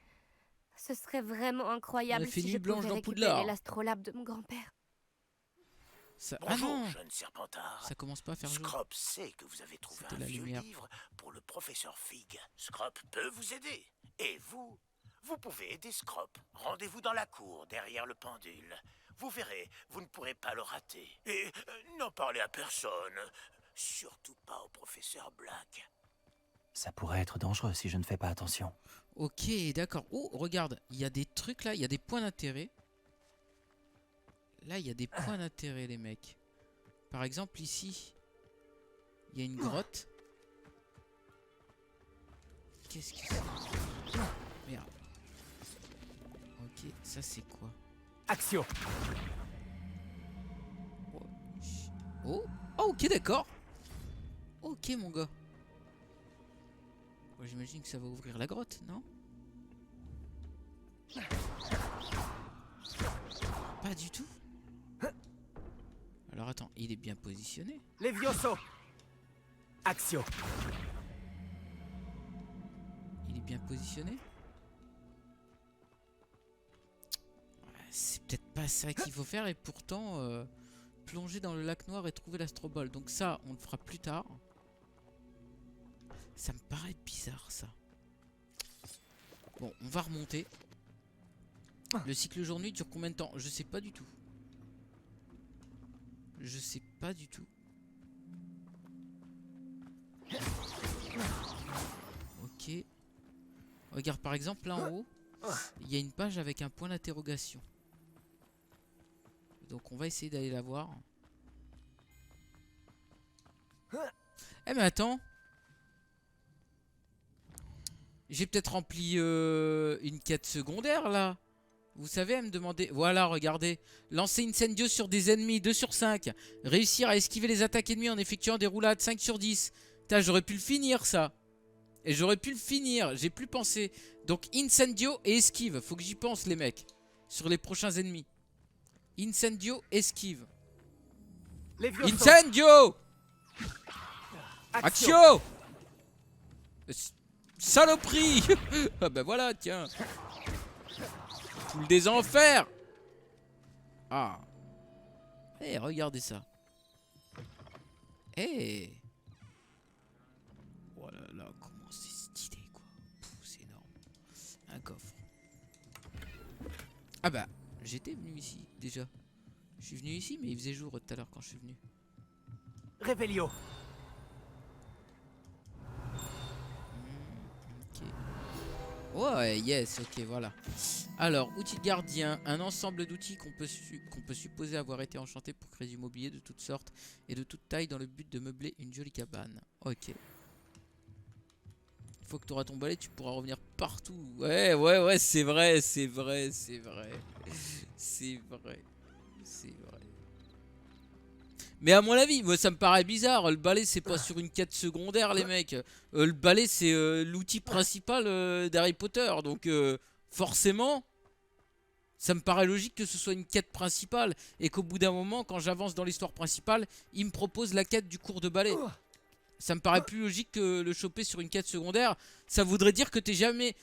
Ce serait vraiment incroyable fait si nuit je blanche pouvais dans récupérer Poudlard. l'astrolabe de mon grand-père. Ça... Bonjour, ah non, jeune Serpentard. ça commence pas à faire jour. Scrop sait que vous avez trouvé C'était un la vieux lumière. livre pour le professeur Fig. Scrop peut vous aider. Et vous, vous pouvez aider Scrop. Rendez-vous dans la cour, derrière le pendule. Vous verrez, vous ne pourrez pas le rater. Et n'en parlez à personne. Surtout pas au professeur Black. Ça pourrait être dangereux si je ne fais pas attention. Ok, d'accord. Oh, regarde, il y a des trucs là, il y a des points d'intérêt. Là, il y a des points d'intérêt, les mecs. Par exemple, ici, il y a une grotte. Qu'est-ce que c'est? Merde. Ok, ça c'est quoi? Axio. Oh, oh, ok, d'accord. Ok, mon gars. Bon, j'imagine que ça va ouvrir la grotte, non? Pas du tout. Alors attends, il est bien positionné. Levioso. Axio. Il est bien positionné. Ouais, c'est peut-être pas ça qu'il faut faire et pourtant plonger dans le lac noir et trouver l'astroball. Donc ça, on le fera plus tard. Ça me paraît bizarre ça. Bon, on va remonter. Le cycle jour-nuit dure combien de temps? Je sais pas du tout. Je sais pas du tout. Ok. Regarde par exemple là en haut, il y a une page avec un point d'interrogation. Donc on va essayer d'aller la voir. Eh mais attends. J'ai peut-être rempli une quête secondaire là. Vous savez, elle me demandait... Voilà, regardez. Lancer Incendio sur des ennemis, 2 sur 5. Réussir à esquiver les attaques ennemies en effectuant des roulades, 5 sur 10. Putain, j'aurais pu le finir, ça. Et j'aurais pu le finir. J'ai plus pensé. Donc, Incendio et esquive. Faut que j'y pense, les mecs. Sur les prochains ennemis. Incendio, esquive. Incendio! Axio! Saloperie! Ah bah voilà, tiens. Poule des enfers! Ah! Eh, regardez ça! Eh! Oh là là, comment c'est stylé, quoi! C'est énorme! Un coffre! Ah bah, j'étais venu ici, déjà. Je suis venu ici, mais il faisait jour tout à l'heure quand je suis venu. Revelio. Ouais, yes, ok, voilà. Alors, outil de gardien, un ensemble d'outils qu'on peut supposer avoir été enchantés pour créer du mobilier de toutes sortes et de toute taille dans le but de meubler une jolie cabane. Ok. Une fois que tu auras ton balai, tu pourras revenir partout. Ouais, c'est vrai, c'est vrai, c'est vrai. C'est vrai. C'est vrai. Mais à mon avis, moi ça me paraît bizarre. Le balai c'est pas sur une quête secondaire, les mecs. Le balai c'est l'outil principal d'Harry Potter. Donc forcément, ça me paraît logique que ce soit une quête principale. Et qu'au bout d'un moment, quand j'avance dans l'histoire principale, il me propose la quête du cours de balai. Ça me paraît plus logique que le choper sur une quête secondaire. Ça voudrait dire que t'es jamais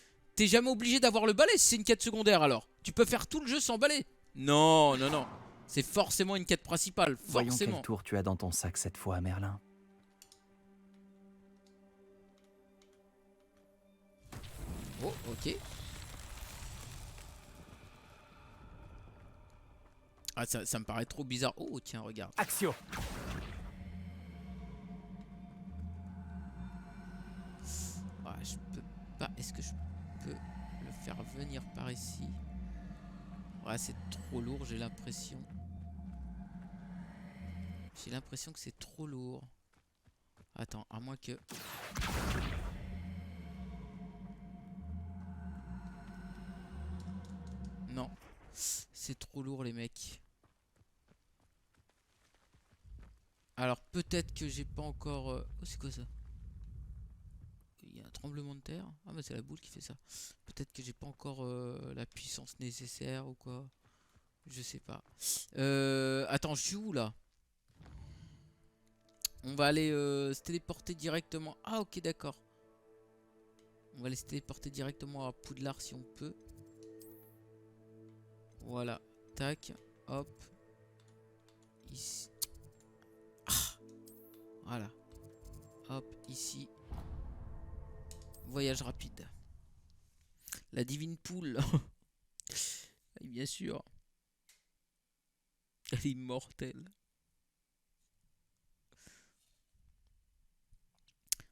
obligé d'avoir le balai si c'est une quête secondaire alors. Tu peux faire tout le jeu sans balai. Non, non, non. C'est forcément une quête principale, Voyons forcément. quel tour tu as dans ton sac cette fois, Merlin. Oh, ok. Ah, ça me paraît trop bizarre. Oh, tiens, regarde. Axio. Ah, je peux pas... Est-ce que je peux le faire venir par ici? Ouais, c'est trop lourd, j'ai l'impression. J'ai l'impression que c'est trop lourd. Attends, à moins que... Non. C'est trop lourd les mecs. Alors peut-être que j'ai pas encore... Oh c'est quoi ça? Il y a un tremblement de terre. Ah bah c'est la boule qui fait ça. Peut-être que j'ai pas encore la puissance nécessaire ou quoi. Je sais pas. Attends, je suis où là? On va aller se téléporter directement. Ah ok d'accord. On va aller se téléporter directement à Poudlard si on peut. Voilà. Tac. Hop. Ici. Ah. Voilà. Hop. Ici. Voyage rapide. La divine poule. Et bien sûr. Elle est immortelle.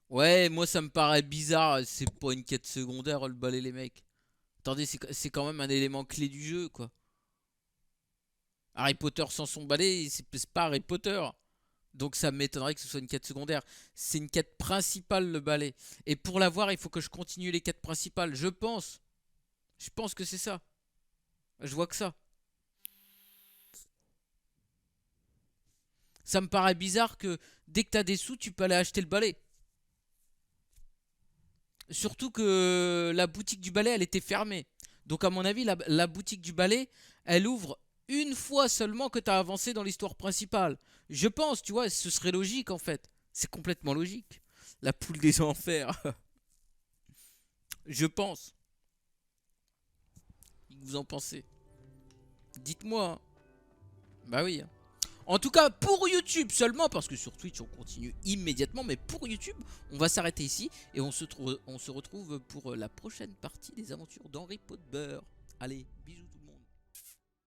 Ouais, moi ça me paraît bizarre. C'est pas une quête secondaire le balai les mecs. Attendez, c'est quand même un élément clé du jeu quoi. Harry Potter sans son balai, c'est pas Harry Potter. Donc ça m'étonnerait que ce soit une quête secondaire. C'est une quête principale le balai. Et pour l'avoir, il faut que je continue les quêtes principales. Je pense. Je pense que c'est ça. Je vois que ça. Ça me paraît bizarre que dès que t'as des sous, tu peux aller acheter le balai. Surtout que la boutique du balai, elle était fermée. Donc à mon avis, la boutique du balai, elle ouvre une fois seulement que tu as avancé dans l'histoire principale. Je pense, tu vois, ce serait logique en fait. C'est complètement logique. La poule des enfers. Je pense. Qu'est-ce que vous en pensez? Dites-moi. Hein. Bah oui. En tout cas, pour YouTube seulement, parce que sur Twitch, on continue immédiatement. Mais pour YouTube, on va s'arrêter ici. Et on se retrouve pour la prochaine partie des aventures d'Harry Potter. Allez, bisous tout le monde.